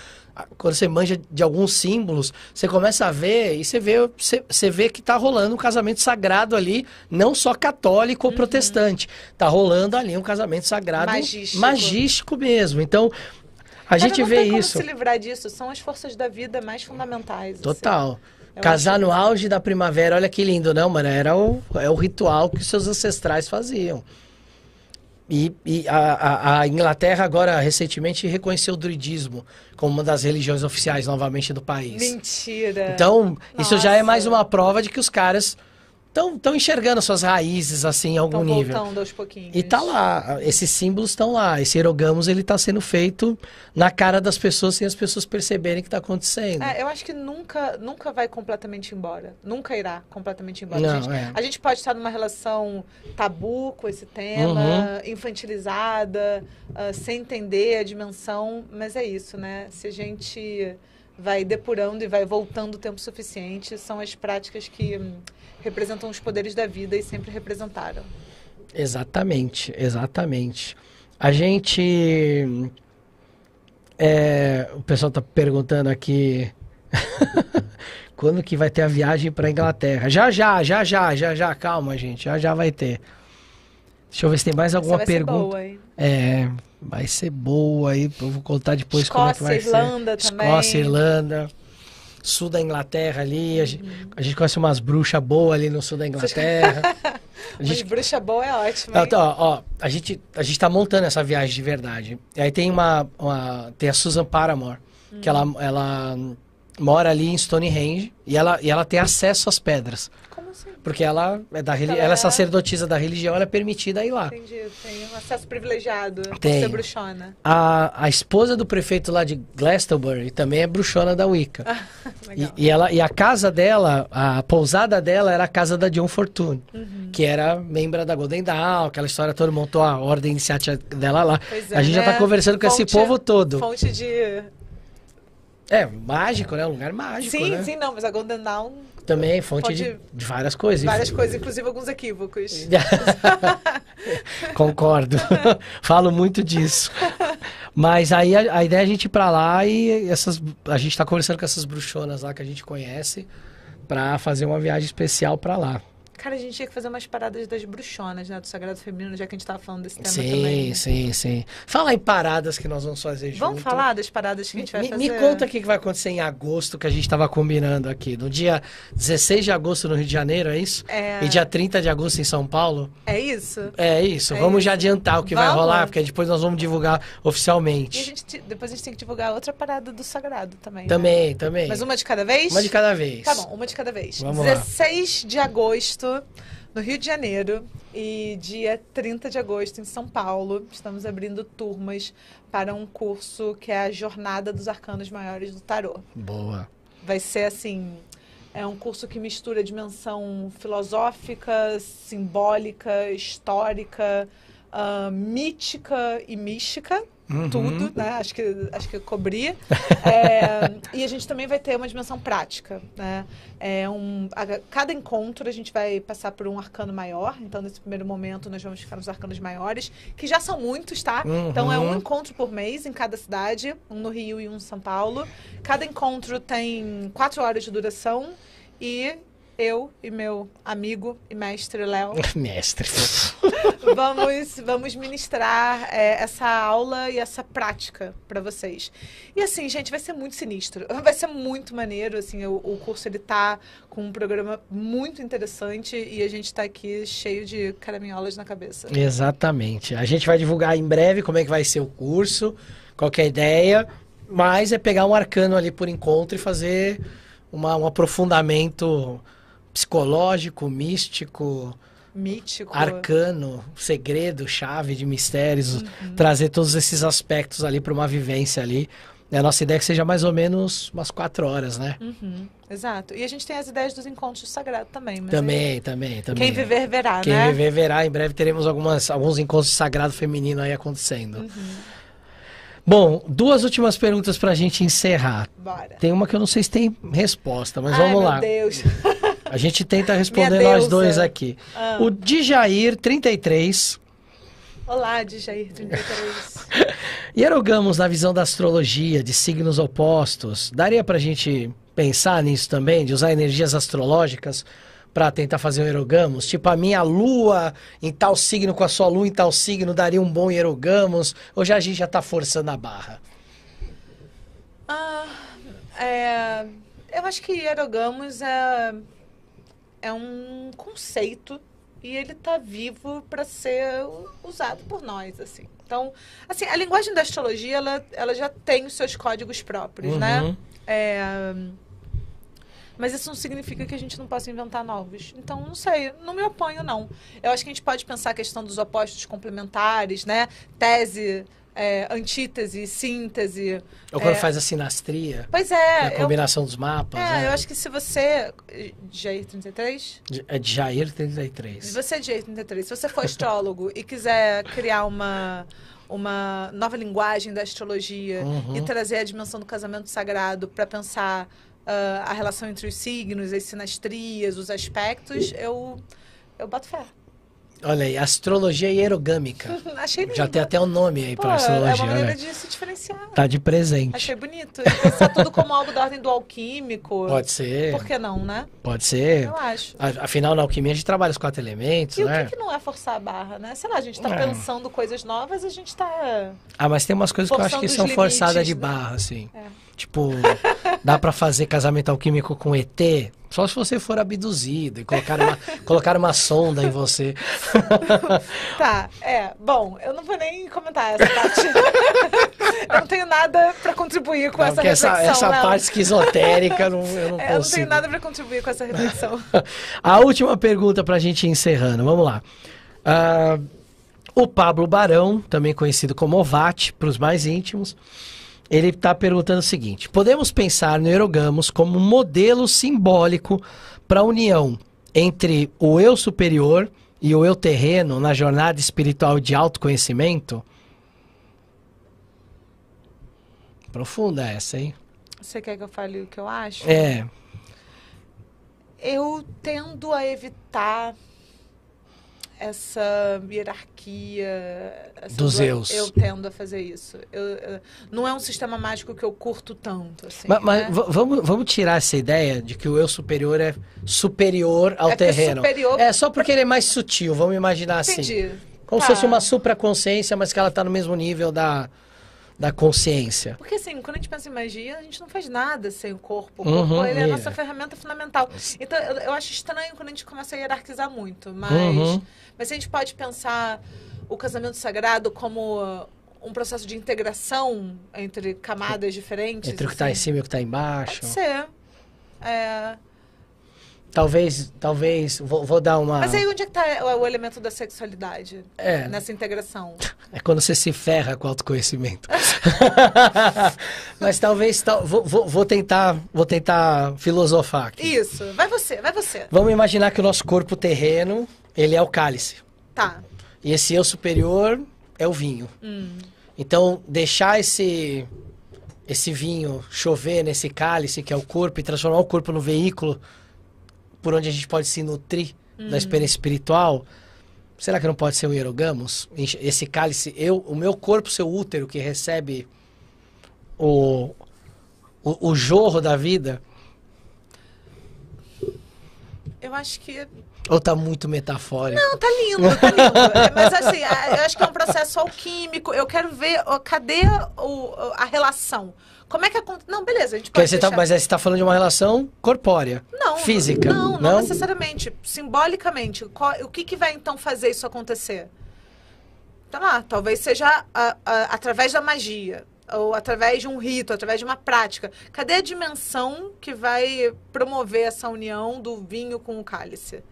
quando você manja de alguns símbolos, você começa a ver e você vê que tá rolando um casamento sagrado ali, não só católico ou protestante. Tá rolando ali um casamento sagrado magístico mesmo. Então, a gente vê isso. Não tem como se livrar disso, são as forças da vida mais fundamentais. Total. Assim. Casar no auge da primavera, olha que lindo, não, mano? É o ritual que seus ancestrais faziam. E a Inglaterra agora, recentemente, reconheceu o druidismo como uma das religiões oficiais, novamente, do país. Mentira! Então, isso já é mais uma prova de que os caras estão enxergando suas raízes, assim, em algum nível. Estão voltando aos pouquinhos. E tá lá, esses símbolos estão lá. Esse hierogamos, ele tá sendo feito na cara das pessoas, sem as pessoas perceberem que tá acontecendo. Eu acho que nunca vai completamente embora. Nunca irá completamente embora. Não, a gente pode estar numa relação tabu com esse tema, infantilizada, sem entender a dimensão, mas é isso, né? Se a gente vai depurando e vai voltando o tempo suficiente, são as práticas que representam os poderes da vida e sempre representaram. Exatamente, exatamente. A gente... o pessoal está perguntando aqui quando que vai ter a viagem para a Inglaterra. Já, calma, gente, já vai ter. Deixa eu ver se tem mais alguma Essa vai ser pergunta. boa, hein? Vai ser boa aí. Eu vou contar depois como é que vai Irlanda ser. também. Escócia, Irlanda. Sul da Inglaterra ali. A gente conhece umas bruxas boas ali no sul da Inglaterra. Mas bruxa boa é ótimo. A gente tá montando essa viagem de verdade. E aí tem tem a Susan Paramore, que ela mora ali em Stonehenge e ela tem acesso às pedras. Como assim? Porque ela é sacerdotisa da religião, ela é permitida a ir lá. Entendi, tem um acesso privilegiado por Tem. ser bruxona. A esposa do prefeito lá de Glastonbury também é bruxona da Wicca. Legal. E a casa dela, a pousada dela era a casa da John Fortune, que era membro da Golden Dawn, aquela história toda, montou a ordem iniciática dela lá. Pois é, A gente já tá conversando com esse povo todo. Fonte de... Mágico, né? Um lugar mágico, sim, né? Sim, não, mas a Golden Dawn... Também fonte de várias coisas. Várias coisas, inclusive alguns equívocos. Concordo. Falo muito disso. Mas aí a ideia é a gente ir pra lá e a gente tá conversando com essas bruxonas lá que a gente conhece pra fazer uma viagem especial pra lá. Cara, a gente tinha que fazer umas paradas das bruxonas, né? Do Sagrado Feminino, já que a gente tava falando desse tema também. Sim. Fala em paradas que nós vamos fazer junto. Vamos falar das paradas que a gente vai fazer? Me conta o que vai acontecer em agosto, que a gente tava combinando aqui. No dia 16 de agosto no Rio de Janeiro, é isso? E dia 30 de agosto em São Paulo? É isso? É isso. Vamos já adiantar o que vai rolar, porque depois nós vamos divulgar oficialmente. E depois a gente tem que divulgar outra parada do Sagrado também, Também. Mas uma de cada vez? Uma de cada vez. Tá bom, uma de cada vez. Vamos 16 de agosto no Rio de Janeiro e dia 30 de agosto em São Paulo. Estamos abrindo turmas para um curso que é a Jornada dos Arcanos Maiores do Tarô. Boa. Vai ser assim, é um curso que mistura a dimensão filosófica, simbólica, histórica, mítica e mística. Tudo, né? Acho que eu cobri. E a gente também vai ter uma dimensão prática, né? Cada encontro a gente vai passar por um arcano maior. Então, nesse primeiro momento, nós vamos ficar nos arcanos maiores, que já são muitos, tá? Então, é um encontro por mês em cada cidade, um no Rio e um em São Paulo. Cada encontro tem 4 horas de duração e eu e meu amigo e mestre Léo vamos ministrar essa aula e essa prática para vocês. E assim, gente, vai ser muito sinistro. Vai ser muito maneiro, assim, o curso ele tá com um programa muito interessante e a gente tá aqui cheio de caraminholas na cabeça. Exatamente. A gente vai divulgar em breve como é que vai ser o curso, qual que é a ideia, mas é pegar um arcano ali por encontro e fazer um aprofundamento psicológico, místico, arcano, segredo, chave de mistérios, trazer todos esses aspectos ali para uma vivência ali. A nossa ideia é que seja mais ou menos umas 4 horas, né? Exato. E a gente tem as ideias dos encontros sagrados também. Mas também. Quem viver verá, né? Quem viver verá. Em breve teremos alguns encontros sagrados femininos aí acontecendo. Bom, 2 últimas perguntas pra gente encerrar. Bora. Tem uma que eu não sei se tem resposta, mas vamos lá. Meu Deus. A gente tenta responder nós dois aqui. O Djair 33. Olá, Djair 33. Hierogamos na visão da astrologia, de signos opostos. Daria pra gente pensar nisso também, de usar energias astrológicas para tentar fazer um hierogamos? Tipo, a minha lua em tal signo com a sua lua em tal signo daria um bom hierogamos? Ou já a gente já tá forçando a barra? Eu acho que hierogamos é um conceito e ele tá vivo para ser usado por nós, assim. Então, assim, a linguagem da astrologia, ela já tem os seus códigos próprios, né? Mas isso não significa que a gente não possa inventar novos. Então, não sei, não me oponho, não. Eu acho que a gente pode pensar a questão dos opostos complementares, né? Tese, antítese, síntese. Ou quando faz a sinastria. Pois é. A combinação dos mapas. Eu acho que se você... Jair 33? É Jair 33. Se você é Jair 33, se você for astrólogo e quiser criar uma nova linguagem da astrologia e trazer a dimensão do casamento sagrado para pensar a relação entre os signos, as sinastrias, os aspectos, eu boto fé. Olha aí, astrologia hierogâmica. Achei lindo. Já tem até um nome aí Pô, para astrologia. é uma maneira Né? de se diferenciar. Tá de presente. Achei bonito. E pensar tudo como algo da ordem do alquímico. Pode ser. Por que não, né? Pode ser. Eu acho. Afinal, na alquimia a gente trabalha os 4 elementos, E né? o que não é forçar a barra, né? Sei lá, a gente tá pensando coisas novas, a gente tá... Mas tem umas coisas que eu acho que forçando são os forçadas limites, de né? barra, assim. É. Tipo, dá pra fazer casamento alquímico com ET? Só se você for abduzido e colocar uma sonda em você. Tá, bom, eu não vou nem comentar essa parte. Eu não tenho nada pra contribuir com essa reflexão. Essa não. parte esotérica eu não Eu não consigo. tenho nada pra contribuir com essa reflexão. A última pergunta pra gente ir encerrando, vamos lá. O Pablo Barão, também conhecido como Ovate, para os mais íntimos, ele está perguntando o seguinte: podemos pensar no Erogamos como um modelo simbólico para a união entre o eu superior e o eu terreno na jornada espiritual de autoconhecimento? Profunda essa, hein? Você quer que eu fale o que eu acho? É. Eu tendo a evitar essa hierarquia Dos eus. Eu tendo a fazer isso. Não é um sistema mágico que eu curto tanto. Assim, Mas né? vamos tirar essa ideia de que o eu superior é superior ao É que terreno. superior- É só porque ele é mais sutil, vamos imaginar assim. Entendi. Como Tá. se fosse uma supraconsciência, mas que ela está no mesmo nível da consciência. Porque assim, quando a gente pensa em magia, a gente não faz nada sem o corpo. O Uhum, corpo ele é a é. nossa ferramenta fundamental. Então, eu acho estranho quando a gente começa a hierarquizar muito. Uhum. Mas a gente pode pensar o casamento sagrado como um processo de integração entre camadas diferentes. Entre o que está em assim. cima e o que está embaixo. Pode ser. É. Talvez, vou dar uma... Mas aí onde é que tá o elemento da sexualidade É. nessa integração? É quando você se ferra com o autoconhecimento. Mas talvez, vou tentar filosofar aqui. Isso, vai você. Vamos imaginar que o nosso corpo terreno, ele é o cálice. Tá. E esse eu superior é o vinho. Então, deixar esse vinho chover nesse cálice, que é o corpo, e transformar o corpo no veículo por onde a gente pode se nutrir da experiência espiritual, será que não pode ser um hierogamos? Esse cálice, o meu corpo, seu útero, que recebe o jorro da vida? Eu acho que... Ou tá muito metafórico? Não, tá lindo. Mas assim, eu acho que é um processo alquímico. Eu quero ver, cadê a relação? Como é que acontece? Não, beleza, a gente pode deixar... Mas aí você tá falando de uma relação corpórea, Não, física. Não necessariamente. Simbolicamente, o que vai então fazer isso acontecer? Tá lá, talvez seja através da magia, ou através de um rito, através de uma prática. Cadê a dimensão que vai promover essa união do vinho com o cálice?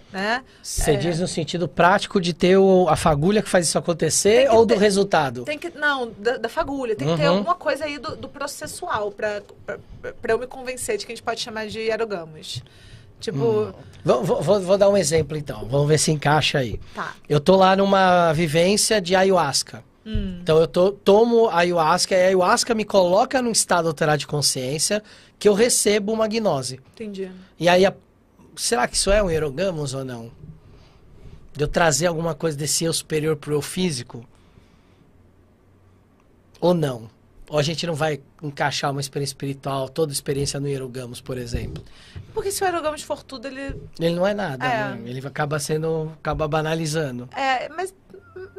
Né? Você diz no sentido prático de ter a fagulha que faz isso acontecer ou do resultado? Não, da fagulha. Tem que ter alguma coisa aí do processual para eu me convencer de que a gente pode chamar de hierogamos. Tipo... Vou dar um exemplo então. Vamos ver se encaixa aí. Tá. Eu tô lá numa vivência de ayahuasca. Então eu tomo ayahuasca e a ayahuasca me coloca num estado alterado de consciência que eu recebo uma gnose. Entendi. E aí, será que isso é um hierogamos ou não? De eu trazer alguma coisa desse eu superior pro eu físico? Ou não? Ou a gente não vai encaixar uma experiência espiritual, toda experiência no hierogamos, por exemplo? Porque se o hierogamos for tudo, ele... Ele não é nada, É. né? Ele acaba banalizando.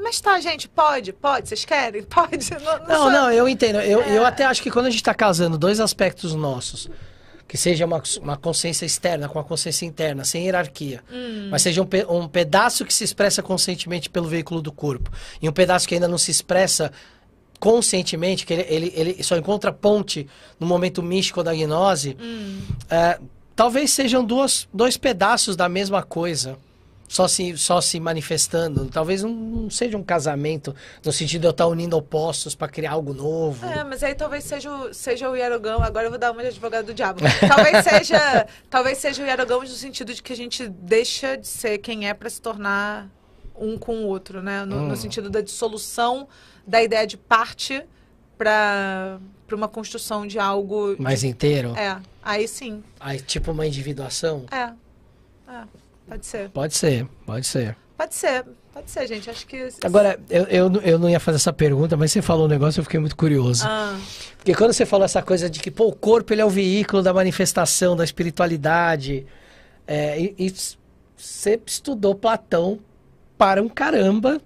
Mas tá, gente, pode, vocês querem? Pode. Não, eu entendo. Eu até acho que quando a gente está casando dois aspectos nossos, que seja uma consciência externa com a consciência interna, sem hierarquia, mas seja um pedaço que se expressa conscientemente pelo veículo do corpo, e um pedaço que ainda não se expressa conscientemente, que ele só encontra ponte no momento místico da gnose, talvez sejam dois pedaços da mesma coisa. Só se manifestando. Talvez não seja um casamento, no sentido de eu estar unindo opostos para criar algo novo. Mas aí talvez seja o hierogamos. Agora eu vou dar uma de advogado do diabo. Talvez seja o hierogamos no sentido de que a gente deixa de ser quem é para se tornar um com o outro, né? No sentido da dissolução da ideia de parte para uma construção de algo... Mais inteiro? Aí sim. Aí tipo uma individuação? Pode ser. Pode ser. Pode ser, gente. Acho que... Agora, eu não ia fazer essa pergunta, mas você falou um negócio e eu fiquei muito curioso. Porque quando você falou essa coisa de que, pô, o corpo ele é o veículo da manifestação, da espiritualidade, e você estudou Platão para um caramba,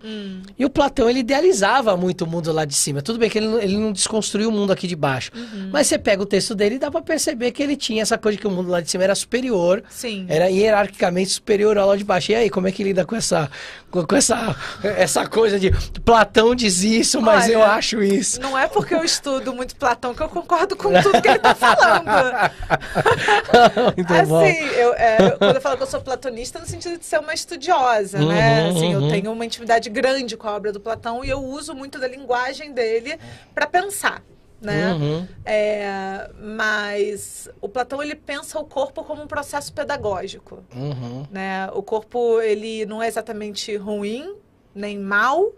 e o Platão ele idealizava muito o mundo lá de cima. Tudo bem que ele não desconstruiu o mundo aqui de baixo, mas você pega o texto dele e dá pra perceber que ele tinha essa coisa de que o mundo lá de cima era superior, Sim. Era hierarquicamente superior ao lá de baixo. E aí, como é que lida com essa coisa de Platão diz isso, mas Olha, eu acho isso? Não é porque eu estudo muito Platão que eu concordo com tudo que ele tá falando. Muito assim, bom. quando eu falo que eu sou platonista, no sentido de ser uma estudiosa, né? Assim, eu tenho uma intimidade grande com a obra do Platão e eu uso muito da linguagem dele para pensar, né? Mas o Platão, ele pensa o corpo como um processo pedagógico, né? O corpo, ele não é exatamente ruim, nem mal,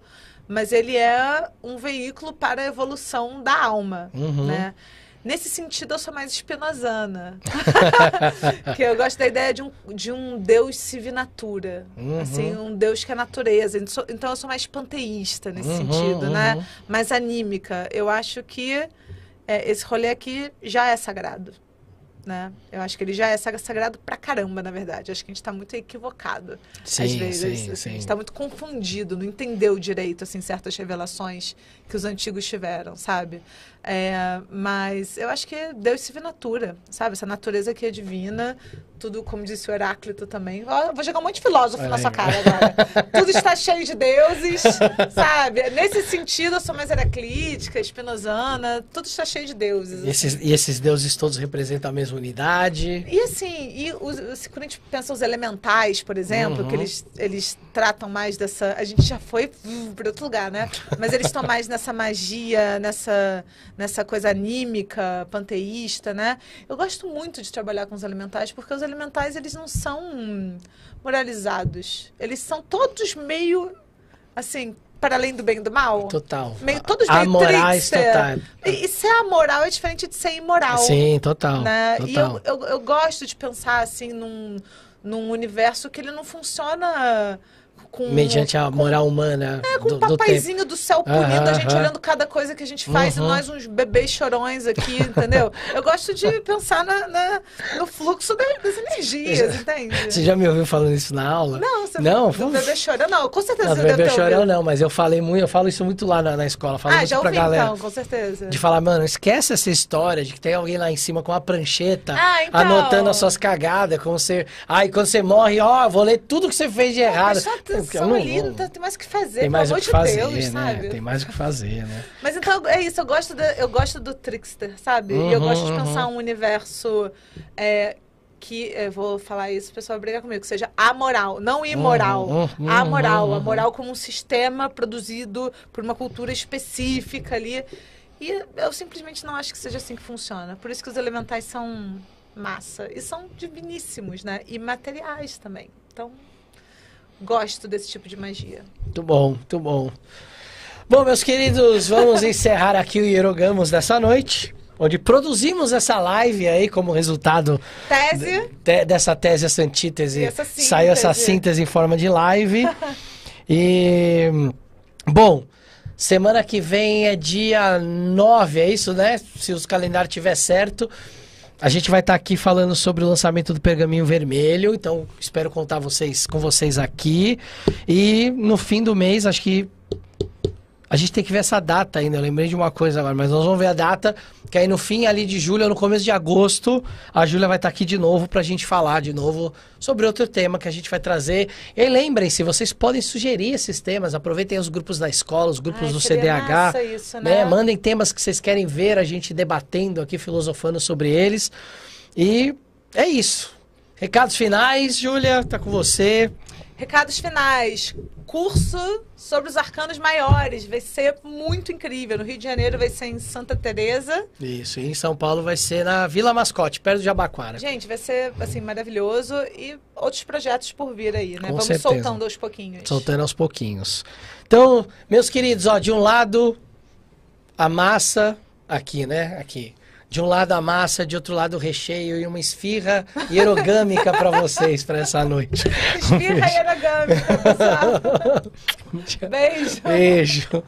mas ele é um veículo para a evolução da alma, né? Nesse sentido, eu sou mais spinozana. Que eu gosto da ideia de um Deus civi natura. Assim, um Deus que é natureza. Então, eu sou mais panteísta nesse sentido, né? Mais anímica. Eu acho que esse rolê aqui já é sagrado, né? Eu acho que ele já é sagrado pra caramba, na verdade. Acho que a gente tá muito equivocado. Sim, às vezes, sim, assim, sim. a gente tá muito confundido, não entendeu direito, assim, certas revelações que os antigos tiveram, sabe? Mas eu acho que Deus se vê natura, sabe? Essa natureza que é divina, tudo, como disse o Heráclito também. Ó, vou jogar um monte de filósofo na sua cara agora. Tudo está cheio de deuses, sabe? Nesse sentido, eu sou mais heraclítica, spinozana, tudo está cheio de deuses. E esses deuses todos representam a mesma unidade? E assim, quando a gente pensa os elementais, por exemplo, que eles tratam mais dessa... A gente já foi para outro lugar, né? Mas eles estão mais nessa magia, nessa coisa anímica, panteísta, né? Eu gosto muito de trabalhar com os elementais, porque os elementais, eles não são moralizados. Eles são todos meio, assim, para além do bem e do mal. Total. Todos meio amorais, total. E ser amoral é diferente de ser imoral. Sim, total. Né? Total. E eu gosto de pensar, assim, num universo que ele não funciona... mediante a moral humana com um papaizinho do céu punindo, a gente olhando cada coisa que a gente faz e nós uns bebês chorões aqui, entendeu? Eu gosto de pensar no fluxo das energias, entende? Você já me ouviu falando isso na aula? Não, você não? Do bebê chorão, não, com certeza Não, você deve bebê ter chorão ouvido. não, mas eu falo isso muito lá na escola, falo muito já pra ouvi galera. então, com certeza. De falar, mano, esquece essa história de que tem alguém lá em cima com uma prancheta, Então. anotando as suas cagadas, como você... Aí quando você morre, vou ler tudo que você fez de errado. Presta atenção ali, tem mais o que fazer, tem mais pelo o que amor de fazer, Deus, né? sabe? Tem mais o que fazer, né? Mas então, é isso, eu gosto do trickster, sabe? E eu gosto de pensar um universo que, eu vou falar isso, o pessoal vai brigar comigo, que seja amoral, não imoral. Amoral, a moral como um sistema produzido por uma cultura específica ali. E eu simplesmente não acho que seja assim que funciona. Por isso que os elementais são massa. E são diviníssimos, né? E materiais também. Então... gosto desse tipo de magia. Muito bom, muito bom. Bom, meus queridos, vamos encerrar aqui o Hierogamos dessa noite, onde produzimos essa live aí como resultado dessa tese, essa antítese. Saiu essa síntese em forma de live. E, bom, semana que vem é dia 9, é isso, né? Se os calendários estiver certo. A gente vai estar aqui falando sobre o lançamento do Pergaminho Vermelho, então espero contar com vocês aqui. E no fim do mês, acho que a gente tem que ver essa data ainda, eu lembrei de uma coisa agora, mas nós vamos ver a data, que aí no fim ali de julho, ou no começo de agosto, a Júlia vai estar aqui de novo pra gente falar de novo sobre outro tema que a gente vai trazer. E aí lembrem-se, vocês podem sugerir esses temas, aproveitem os grupos da escola, os grupos do CDH, massa isso, né? Mandem temas que vocês querem ver, a gente debatendo aqui, filosofando sobre eles. E é isso. Recados finais, Júlia, tá com você. Recados finais. Curso sobre os arcanos maiores. Vai ser muito incrível. No Rio de Janeiro vai ser em Santa Teresa. Isso, e em São Paulo vai ser na Vila Mascote, perto de Jabaquara. Gente, vai ser assim maravilhoso e outros projetos por vir aí, né? Com Vamos certeza. soltando aos pouquinhos. Soltando aos pouquinhos. Então, meus queridos, ó, de um lado a massa aqui, né? Aqui. De um lado a massa, de outro lado o recheio e uma esfirra hierogâmica para vocês, para essa noite. Esfirra hierogâmica, pessoal. Beijo. Beijo.